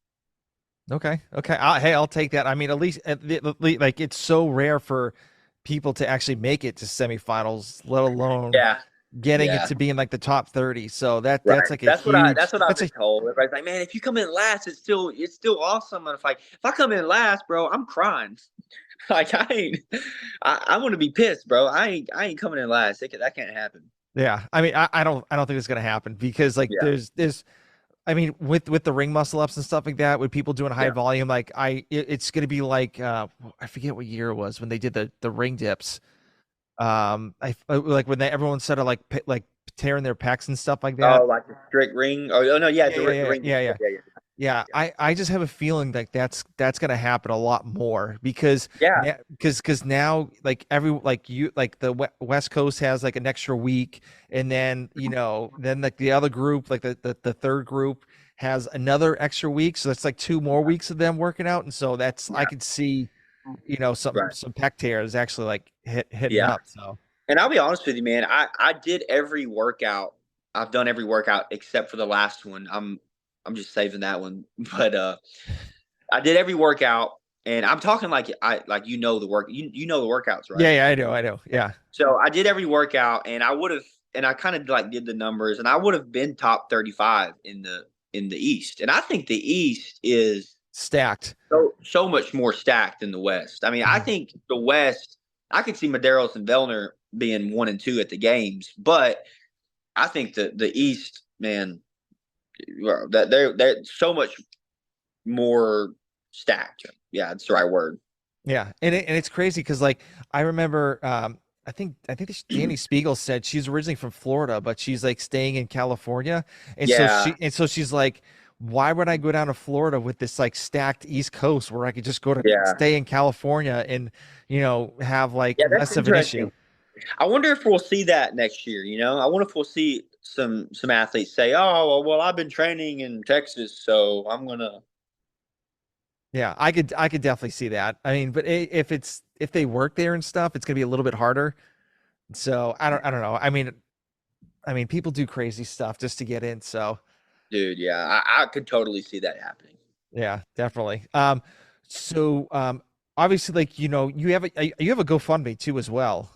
Okay. Okay. Hey, I'll take that. I mean, like it's so rare for people to actually make it to semifinals, let alone Yeah, getting it yeah. to be in like the top 30. So that's Right. like a huge, That's what I've that's a, been told. Everybody's like, man, if you come in last, it's still awesome. And if I come in last, bro, I'm crying. Like I want to be pissed, bro. I ain't coming in last. That can't happen. yeah. I mean, I don't think it's going to happen because like Yeah. I mean, with the ring muscle ups and stuff like that, with people doing high Yeah. volume, like it's going to be like, I forget what year it was when they did the ring dips. Like when everyone started like like tearing their pecs and stuff like that. Oh, like the strict ring. Oh no, yeah, Yeah, yeah, the yeah, ring. yeah, yeah. Yeah, Yeah, yeah, I just have a feeling like that's gonna happen a lot more because yeah, now like like the West Coast has like an extra week, and then then like the other group, like the third group has another extra week, so that's like 2 more weeks of them working out, and so that's yeah. I could see Right. some pec tears actually like hitting Yeah. up. So And I'll be honest with you, man. I did every workout. I've done every workout except for the last one. I'm just saving that one. But I did every workout, and I'm talking like the work. You know the workouts, yeah, right? yeah, I know, yeah. So I did every workout, and I kind of like did the numbers, and I would have been top 35 in the East. And I think the East is Stacked. so much more stacked than the West. I mean, I Mhm. think the West, I could see Medeiros and Vellner being 1 and 2 at the games, but I think the East, man, that they're so much more stacked. Yeah, that's the right word. Yeah, and it's crazy because like I remember, I think Danny Spiegel said she's originally from Florida, but she's like staying in California, Yeah, and so she's like, why would I go down to Florida with this like stacked East Coast where I could just go to yeah, stay in California and have like yeah. That's less of an issue? interesting. I wonder if we'll see that next year. I wonder if we'll see some athletes say, "Oh, well, I've been training in Texas, so I'm gonna." Yeah, I could definitely see that. I mean, but if they work there and stuff, it's gonna be a little bit harder. So I don't know. I mean, people do crazy stuff just to get in. So. Dude, yeah, I could totally see that happening. Yeah, definitely. So obviously, like you have a GoFundMe too as well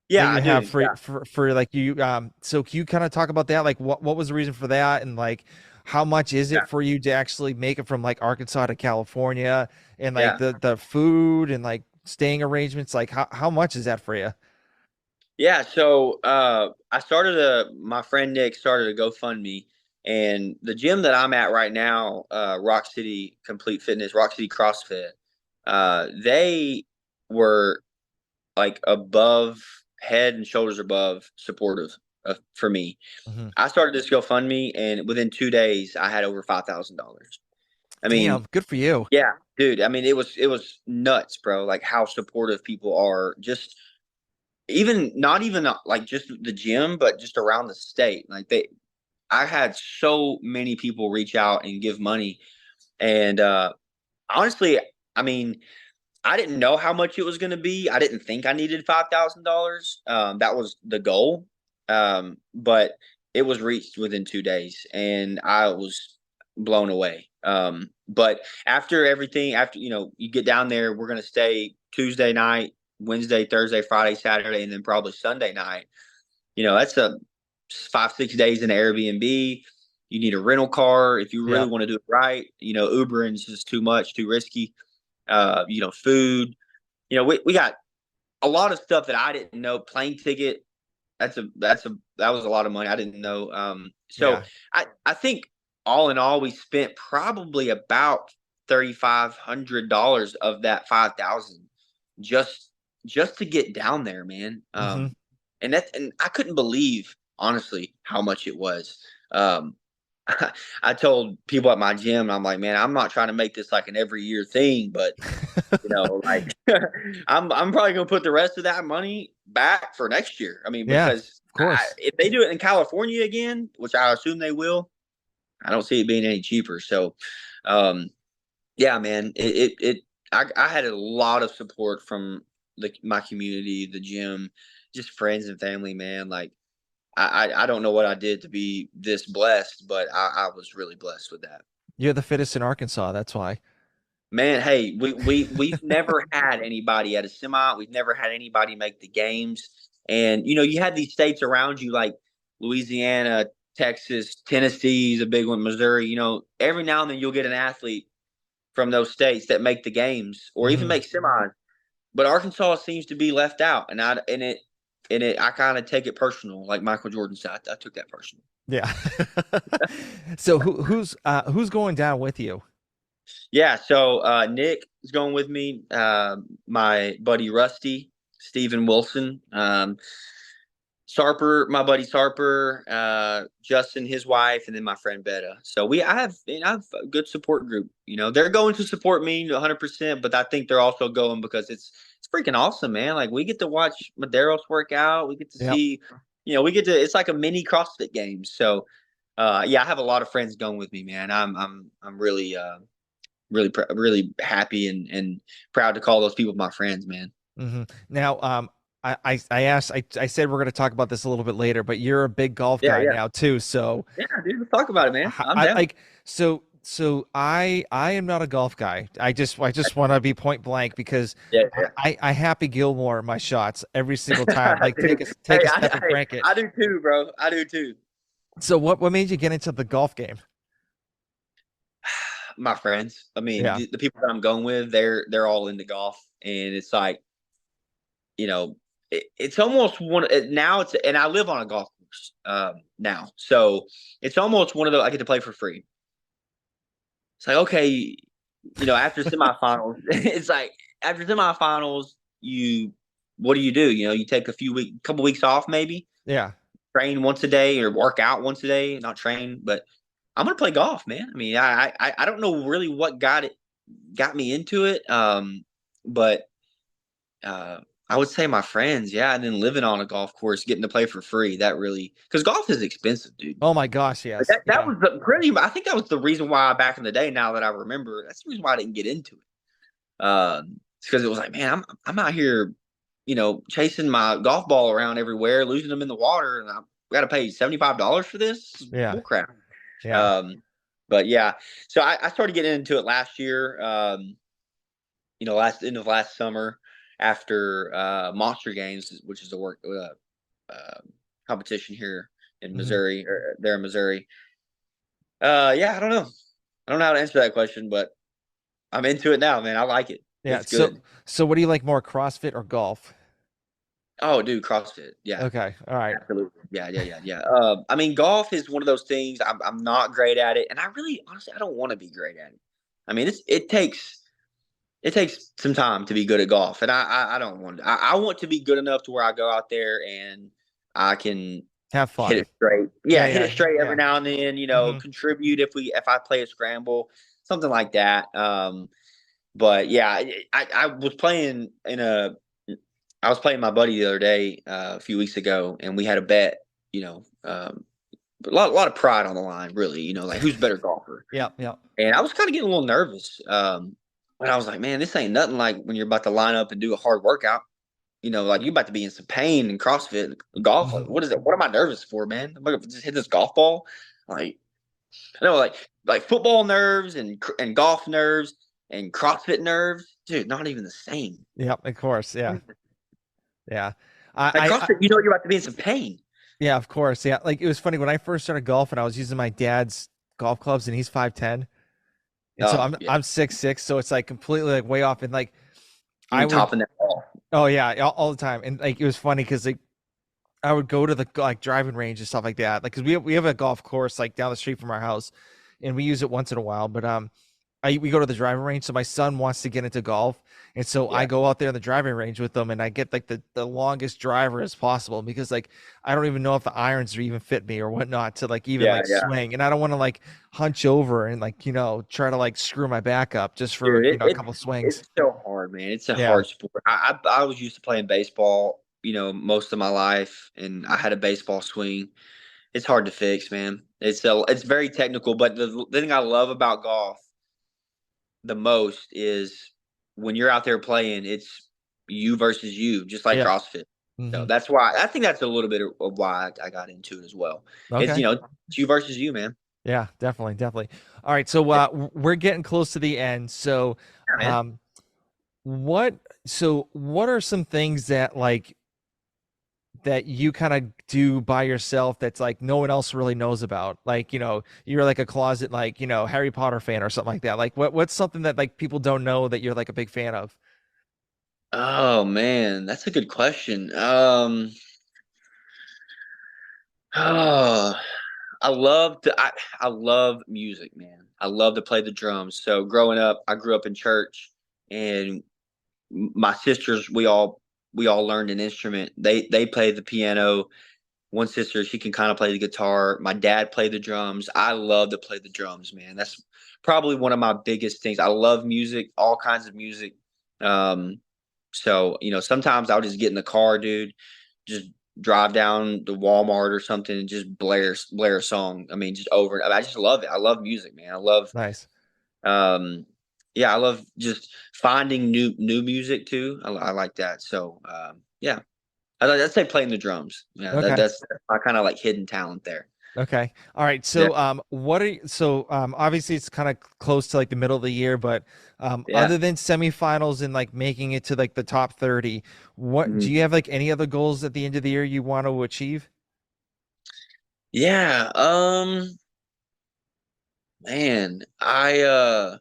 that Yeah, you I have do. Yeah, for like you. So can you kind of talk about that? Like, what was the reason for that, and like how much is it yeah, for you to actually make it from like Arkansas to California, and like yeah. the food and like staying arrangements? Like how much is that for you? Yeah, so my friend Nick started a GoFundMe, and the gym that I'm at right now, Rock City Complete Fitness, Rock City CrossFit, they were like above, head and shoulders above supportive for me. Hmm. I started this GoFundMe, and within 2 days, I had over $5,000. I mean, Damn, good for you. yeah, dude. I mean, it was nuts, bro. Like how supportive people are. Just even not even like just the gym, but just around the state. I had so many people reach out and give money, and honestly, I mean, I didn't know how much it was going to be. I didn't think I needed $5,000. That was the goal, but it was reached within 2 days, and I was blown away. But after everything, after you get down there, we're going to stay Tuesday night, Wednesday, Thursday, Friday, Saturday, and then probably Sunday night. That's a 5, 6 days in Airbnb. You need a rental car if you really Yep. want to do it right. Ubering is just too much, too risky. Food. We got a lot of stuff that I didn't know. Plane ticket. That was a lot of money. I didn't know. So Yeah. I think all in all, we spent probably about $3,500 of that 5,000 just just to get down there, man. Hmm. And I couldn't believe honestly how much it was. Um, I told people at my gym, I'm like, man, I'm not trying to make this like an every year thing, but like I'm probably gonna put the rest of that money back for next year. I mean, Yeah, because of course. if they do it in California again, which I assume they will, I don't see it being any cheaper. So, um, yeah, man, I had a lot of support from my community, the gym, just friends and family, man. Like I don't know what I did to be this blessed, but I was really blessed with that. You're the fittest in Arkansas. That's why. Man, hey, we've never had anybody at a semi. We've never had anybody make the games. And you had these states around you like Louisiana, Texas, Tennessee is a big one, Missouri. Every now and then you'll get an athlete from those states that make the games or even Hmm. make semis. But Arkansas seems to be left out, and I kind of take it personal, like Michael Jordan said. I took that personal. Yeah. So who's going down with you? Yeah, so Nick is going with me. My buddy Rusty, Steven Wilson, Sarper, my buddy Sarper, Justin, his wife, and then my friend Betta. So I have a good support group. They're going to support me 100%, but I think they're also going because it's freaking awesome, man. Like we get to watch Maderos work out. We get to Yep. see, it's like a mini CrossFit game. So, yeah, I have a lot of friends going with me, man. I'm really really happy and proud to call those people my friends, man. Now, I asked, I said we're going to talk about this a little bit later, but you're a big golf Yeah, guy yeah, now too. So, yeah, dude. Let's talk about it, man. I'm I down. like, so I am not a golf guy. I just want to be point blank because Yeah, yeah. I Happy Gilmore my shots every single time. Like Dude, take hey, a step and crank it. I do too, bro. I do too. So what made you get into the golf game? My friends. I mean, Yeah. the people that I'm going with, they're all into golf, and it's like, it's almost one now. And I live on a golf course now, so it's almost one of those I get to play for free. It's like, okay, after semifinals, it's like after semifinals, what do? You take couple weeks off, maybe Yeah. train once a day or work out once a day, not train, but I'm gonna play golf, man. I mean, I don't know really what got me into it, but uh, I would say my friends, yeah, and then living on a golf course, getting to play for free, that really because golf is expensive, dude. Oh my gosh, But yes. that Yeah. was I think that was the reason why back in the day. Now that I remember, that's the reason why I didn't get into it. It's because it was like, man, I'm out here, chasing my golf ball around everywhere, losing them in the water, and I got to pay $75 for this. Yeah. Bull crap. Yeah. But yeah, so I started getting into it last year. End of last summer after Monster Games, which is a work competition here in Hmm. Missouri, or there in Missouri. Yeah, I don't know. I don't know how to answer that question, but I'm into it now, man. I like it. Yeah. It's So good. so what do you like more, CrossFit or golf? Oh, dude, CrossFit. Yeah, Okay. All right. absolutely. Yeah, yeah, yeah, yeah. I mean, golf is one of those things. I'm not great at it, and I really, honestly, I don't want to be great at it. I mean, it takes some time to be good at golf, and I don't want. I want to be good enough to where I go out there and I can Have hit fun. it straight. Yeah, Yeah, hit yeah, it straight every yeah. now and then. Hmm. Contribute if I play a scramble, something like that. But yeah, I was playing I was playing my buddy the other day, a few weeks ago, and we had a bet. A lot of pride on the line, really. Like who's better golfer. Yep, yep. And I was kind of getting a little nervous. But I was like, man, this ain't nothing like when you're about to line up and do a hard workout. Like you're about to be in some pain in CrossFit golf. Like, Mhm. what is it? What am I nervous for, man? I'm gonna just hit this golf ball. Like, I know, like football nerves and golf nerves and CrossFit nerves, dude. Not even the same. Yep, of course. Yeah. Yeah. Like I CrossFit, you're about to be in some pain. yeah, of course. Yeah. Like it was funny when I first started golfing, I was using my dad's golf clubs and he's 5'10". And so Oh I'm yeah, I'm 6'6", so it's like completely like way off. And like I you would topping that ball. oh yeah, all the time. And like it was funny because like I would go to the like driving range and stuff like that. Like because we have a golf course like down the street from our house and we use it once in a while. But we go to the driving range. So my son wants to get into golf, and so I Yeah. go out there in the driving range with them, and I get like the longest driver as possible because like I don't even know if the irons are even fit me or whatnot to like even Yeah. like Yeah. swing, and I don't want to like hunch over and like try to like screw my back up just for Dude, a couple swings. it's so hard, man. It's a Yeah, hard sport. I was used to playing baseball, most of my life, and I had a baseball swing. It's hard to fix, man. It's very technical, but the thing I love about golf the most is when you're out there playing, it's you versus you, just like yeah. CrossFit. So Hmm. that's why I think that's a little bit of why I got into it as well. It's Okay. it's you versus you, man. Yeah, definitely, definitely. All right, so Yeah, we're getting close to the end. So, man. um, what what are some things that like that you kind of do by yourself that's like no one else really knows about? Like, you're like a closet like, Harry Potter fan or something like that. Like what's something that like people don't know that you're like a big fan of? Oh man, that's a good question. Oh, I love music, man. I love to play the drums. So growing up, I grew up in church, and my sisters, we all learned an instrument. They played the piano. One sister, she can kind of play the guitar. My dad played the drums. I love to play the drums, man. That's probably one of my biggest things. I love music, all kinds of music. Um, so sometimes I'll just get in the car, dude, just drive down to Walmart or something and just blare a song. I mean, just over. I just love it. I love music, man. I love Nice. um, yeah, I love just finding new music too. I like that. So yeah, I'd say playing the drums. Yeah, Okay. that's my kind of like hidden talent there. Okay. All right. Yeah, So, obviously it's kind of close to like the middle of the year, but yeah. other than semifinals and like making it to like the top 30, what do Mhm. you have like any other goals at the end of the year you want to achieve? Yeah. Man, I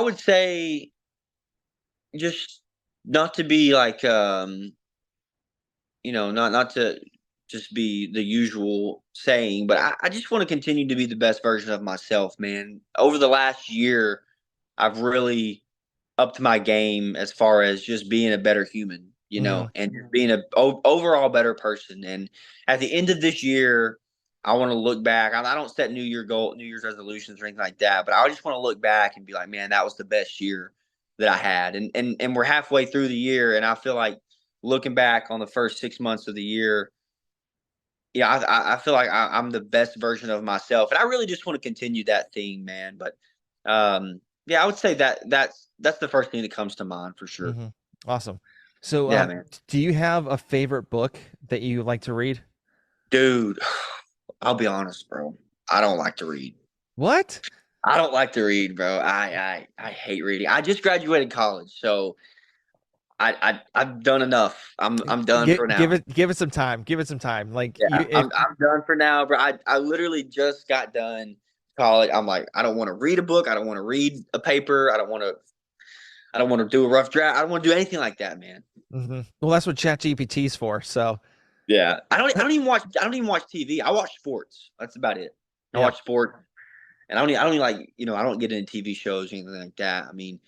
would say just not to be like not to just be the usual saying, but I just want to continue to be the best version of myself, man. Over the last year, I've really upped my game as far as just being a better human, Hmm. and just being a overall better person. And at the end of this year, I want to look back. I don't set New Year's resolutions or anything like that, but I just want to look back and be like, man, that was the best year that I had. And we're halfway through the year, and I feel like looking back on the first 6 months of the year, yeah, I feel like I'm the best version of myself, and I really just want to continue that theme, man. But yeah, I would say that's the first thing that comes to mind for sure. Hmm. Awesome. So, Yeah, man, do you have a favorite book that you like to read? dude. I'll be honest, bro. I don't like to read. What? I don't like to read, bro. I hate reading. I just graduated college, so I've done enough. I'm done for Give now. it some time. Give it some time. Like Yeah, you, if I'm done for now, bro. I literally just got done college. I'm like, I don't want to read a book. I don't want to read a paper. I don't want to do a rough draft. I don't want to do anything like that, man. Mhm. Well, that's what ChatGPT is for. So, Yeah. I don't even watch TV. I watch sports. That's about it. I yeah. watch sports, and I don't even like, I don't get into TV shows or anything like that. I mean,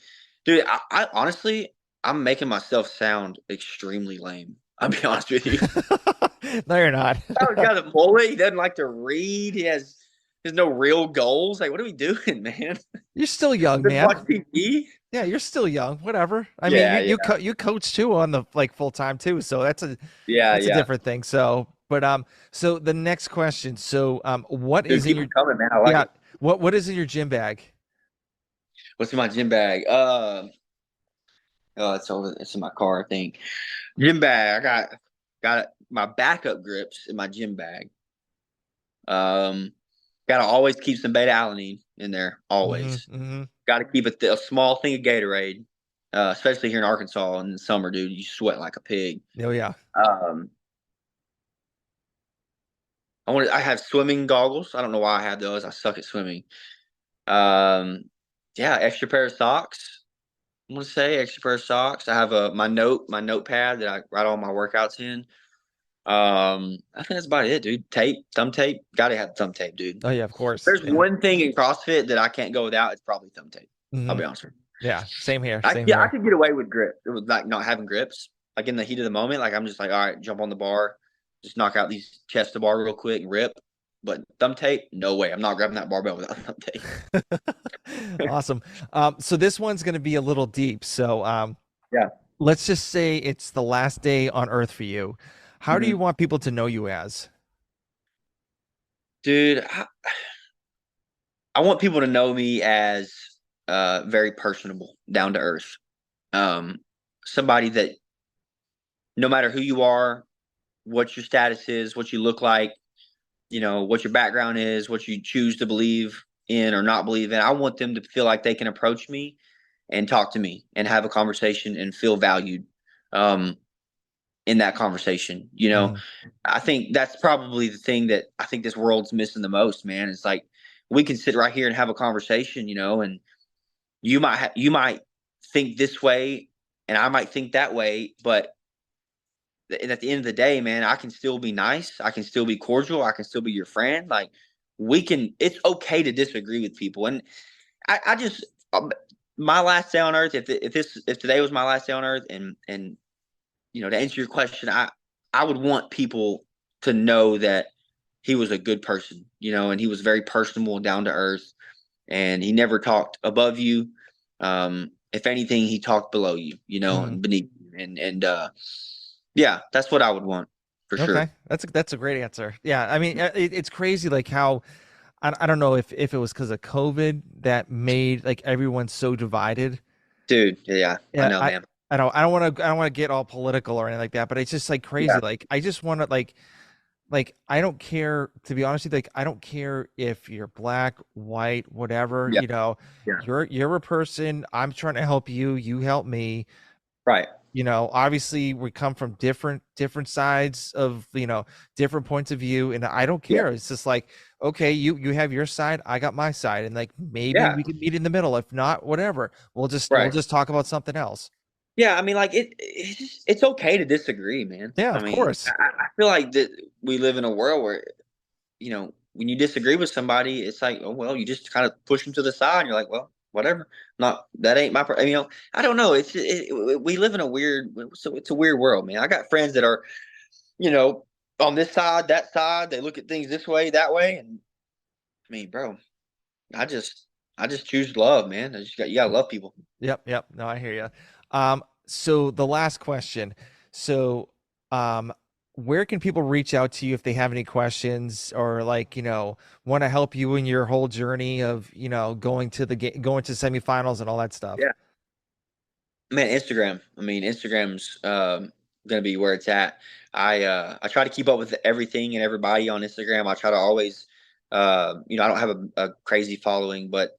dude, I honestly, I'm making myself sound extremely lame. I'll be honest with you. No, you're not. Oh, he's got a mullet. He doesn't like to read. He has no real goals. Like, what are we doing, man? You're still young, Just man. watch TV. Yeah, you're still young. Whatever. I mean, Yeah, yeah, you coach too on the like full time too, so yeah, that's a yeah. different thing. So, but so the next question. So, what Dude, is in keep your them coming, man. I like yeah? it. What is in your gym bag? What's in my gym bag? Oh, it's in my car, I think. Gym bag. I got my backup grips in my gym bag. Gotta always keep some beta alanine in there. Hmm. Always. Hmm. Gotta keep a small thing of Gatorade. Especially here in Arkansas in the summer, dude. You sweat like a pig. Oh yeah. Um, I have swimming goggles. I don't know why I have those. I suck at swimming. Um, yeah, extra pair of socks. I'm gonna say extra pair of socks. I have my notepad that I write all my workouts in. I think that's about it, dude. Tape, thumb tape. Gotta have thumb tape, dude. Oh yeah, of course. There's Yeah. one thing in CrossFit that I can't go without. It's probably thumb tape. I'll Hmm. be honest with you. Yeah. Same here. I Same yeah, I here. could get away with grip. It was like not having grips. Like in the heat of the moment, like I'm just like, all right, jump on the bar, just knock out these chest to bar real quick and rip. But thumb tape, no way. I'm not grabbing that barbell without thumb tape. Awesome. So this one's going to be a little deep. So Yeah. let's just say it's the last day on Earth for you. How do you Hmm. want people to know you as? Dude, I want people to know me as very personable, down to earth. Um, somebody that no matter who you are, what your status is, what you look like, what your background is, what you choose to believe in or not believe in. I want them to feel like they can approach me and talk to me and have a conversation and feel valued um, in that conversation. Hmm. I think that's probably the thing that I think this world's missing the most, man. It's like we can sit right here and have a conversation, and you might think this way and I might think that way, but at the end of the day, man, I can still be nice. I can still be cordial. I can still be your friend. Like it's okay to disagree with people. And I just, my last day on earth, if today was my last day on earth and, to answer your question, I would want people to know that he was a good person, and he was very personable and down to earth and he never talked above you. If anything, he talked below you, Hmm. and beneath you. Yeah, that's what I would want for Okay, sure. that's a great answer. Yeah, I mean, it's crazy like how I don't know if it was because of COVID that made like everyone so divided. Dude, yeah, I Yeah, know, man. I don't want to get all political or anything like that, but it's just like crazy. Yeah, Like I just want to like I don't care, to be honest with you, like I don't care if you're black, white, whatever, yeah, yeah. you're a person. I'm trying to help you, you help me. Right, Obviously we come from different sides of, different points of view, and I don't yeah, care. It's just like, okay, you have your side, I got my side, and like maybe yeah, we can meet in the middle. If not, whatever. We'll right. just talk about something else. Yeah, I mean, like it's okay to disagree, man. Yeah, I of mean, course. I feel like that we live in a world where when you disagree with somebody, it's like, oh well, you just kind of push them to the side. And you're like, well, whatever. Not that ain't my. I don't know. We live in a weird. So it's a weird world, man. I got friends that are, you know, on this side, that side. They look at things this way, that way, and I mean, bro, I just I just choose love, man. You gotta love people. Yep. No, I hear you. So the last question. So, um, where can people reach out to you if they have any questions or like, want to help you in your whole journey of, going to semifinals and all that stuff? Yeah, man. Instagram. I mean, Instagram's gonna be where it's at. I try to keep up with everything and everybody on Instagram. I try to always I don't have a crazy following, but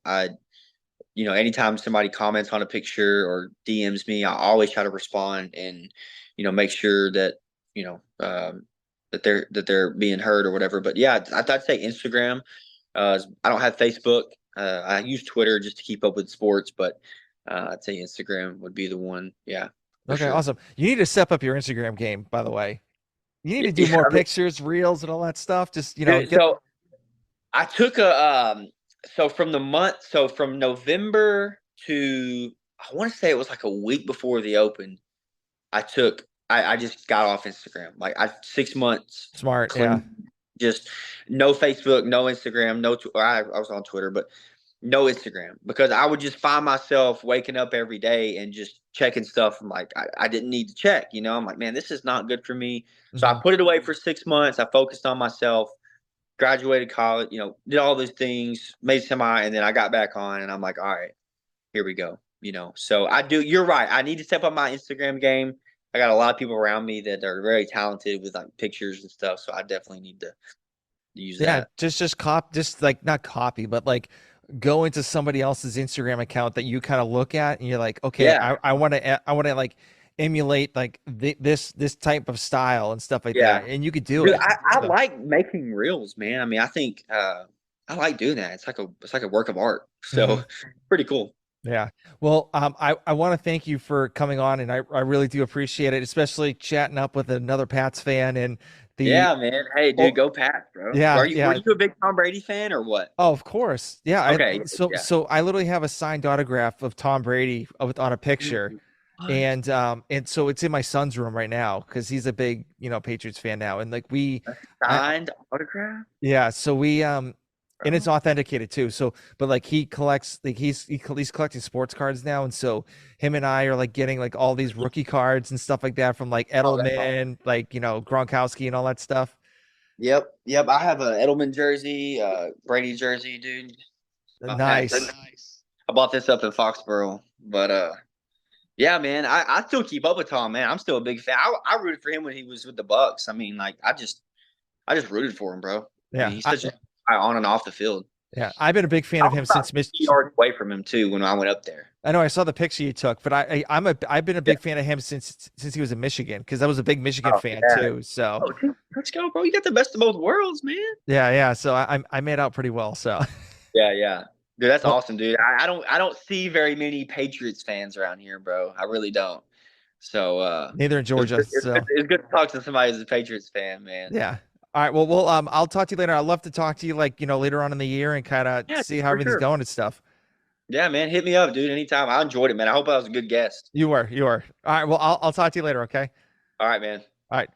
anytime somebody comments on a picture or DMs me, I always try to respond and, make sure that, you know, that they're being heard or whatever. But yeah, I'd say Instagram. I don't have Facebook. I use Twitter just to keep up with sports, but I'd say Instagram would be the one. Yeah, for Okay, sure. awesome. You need to step up your Instagram game, by the way. You need to do Yeah, more I mean, pictures, reels, and all that stuff. Just, dude, get. so I took so from November to I want to say it was like a week before the Open. I just got off Instagram. Like 6 months Smart. Yeah. clean, just no Facebook, no Instagram, I was on Twitter, but no Instagram because I would just find myself waking up every day and just checking stuff. I'm like, I didn't need to check, I'm like, man, this is not good for me. So I Hmm. put it away for 6 months. I focused on myself, graduated college, did all those things, made semi, and then I got back on and I'm like, all right, here we go. So you're right. I need to step up my Instagram game. I got a lot of people around me that are very talented with like pictures and stuff. So I definitely need to use Yeah, that. just like not copy, but like go into somebody else's Instagram account that you kind of look at and you're like, okay, Yeah. I want to like emulate like this type of style and stuff like Yeah. that, and you could do Dude, it. I So like making reels, man. I mean, I think I like doing that. It's like a work of art. So mhm. pretty cool. Yeah. Well, I want to thank you for coming on, and I really do appreciate it, especially chatting up with another Pats fan and the Yeah, man. Hey, dude, oh go Pats, bro. yeah, Were yeah. you a big Tom Brady fan or what? Oh, of course. Yeah. Okay, yeah. So I literally have a signed autograph of Tom Brady on a picture. Dude, what? And so it's in my son's room right now because he's a big, Patriots fan now. And like A I signed autograph, yeah, so and it's bro? authenticated too. So, but like he collects, like he's collecting sports cards now, and so him and I are like getting like all these rookie cards and stuff like that from like Oh, that's awesome. Edelman, like Gronkowski and all that stuff. Yep, yep. I have a Edelman jersey, Brady jersey, dude. My packs. Nice. I bought this up in Foxborough, but yeah, man. I still keep up with Tom, man. I'm still a big fan. I rooted for him when he was with the Bucks. I mean, like I just rooted for him, bro. I mean, Yeah, he's such a guy on and off the field. yeah. I've been a big fan I of was him about since 50 yards away from him too when I went up there. I know I saw the picture you took, but I've been a Yeah. big fan of him since he was in Michigan because I was a big Michigan Oh fan yeah. too. So Oh, dude, let's go, bro. You got the best of both worlds, man. yeah, yeah. So I made out pretty well. So Yeah, yeah. Dude, that's well, awesome, dude. I don't see very many Patriots fans around here, bro. I really don't. So neither in it's Georgia. good, it's good, So it's good to talk to somebody who's a Patriots fan, man. yeah. All right. Well, I'll talk to you later. I'd love to talk to you like, later on in the year and kind of Yeah, see how for everything's sure. going and stuff. Yeah, man. Hit me up, dude, anytime. I enjoyed it, man. I hope I was a good guest. You were. All right. Well, I'll talk to you later. Okay. All right, man. All right.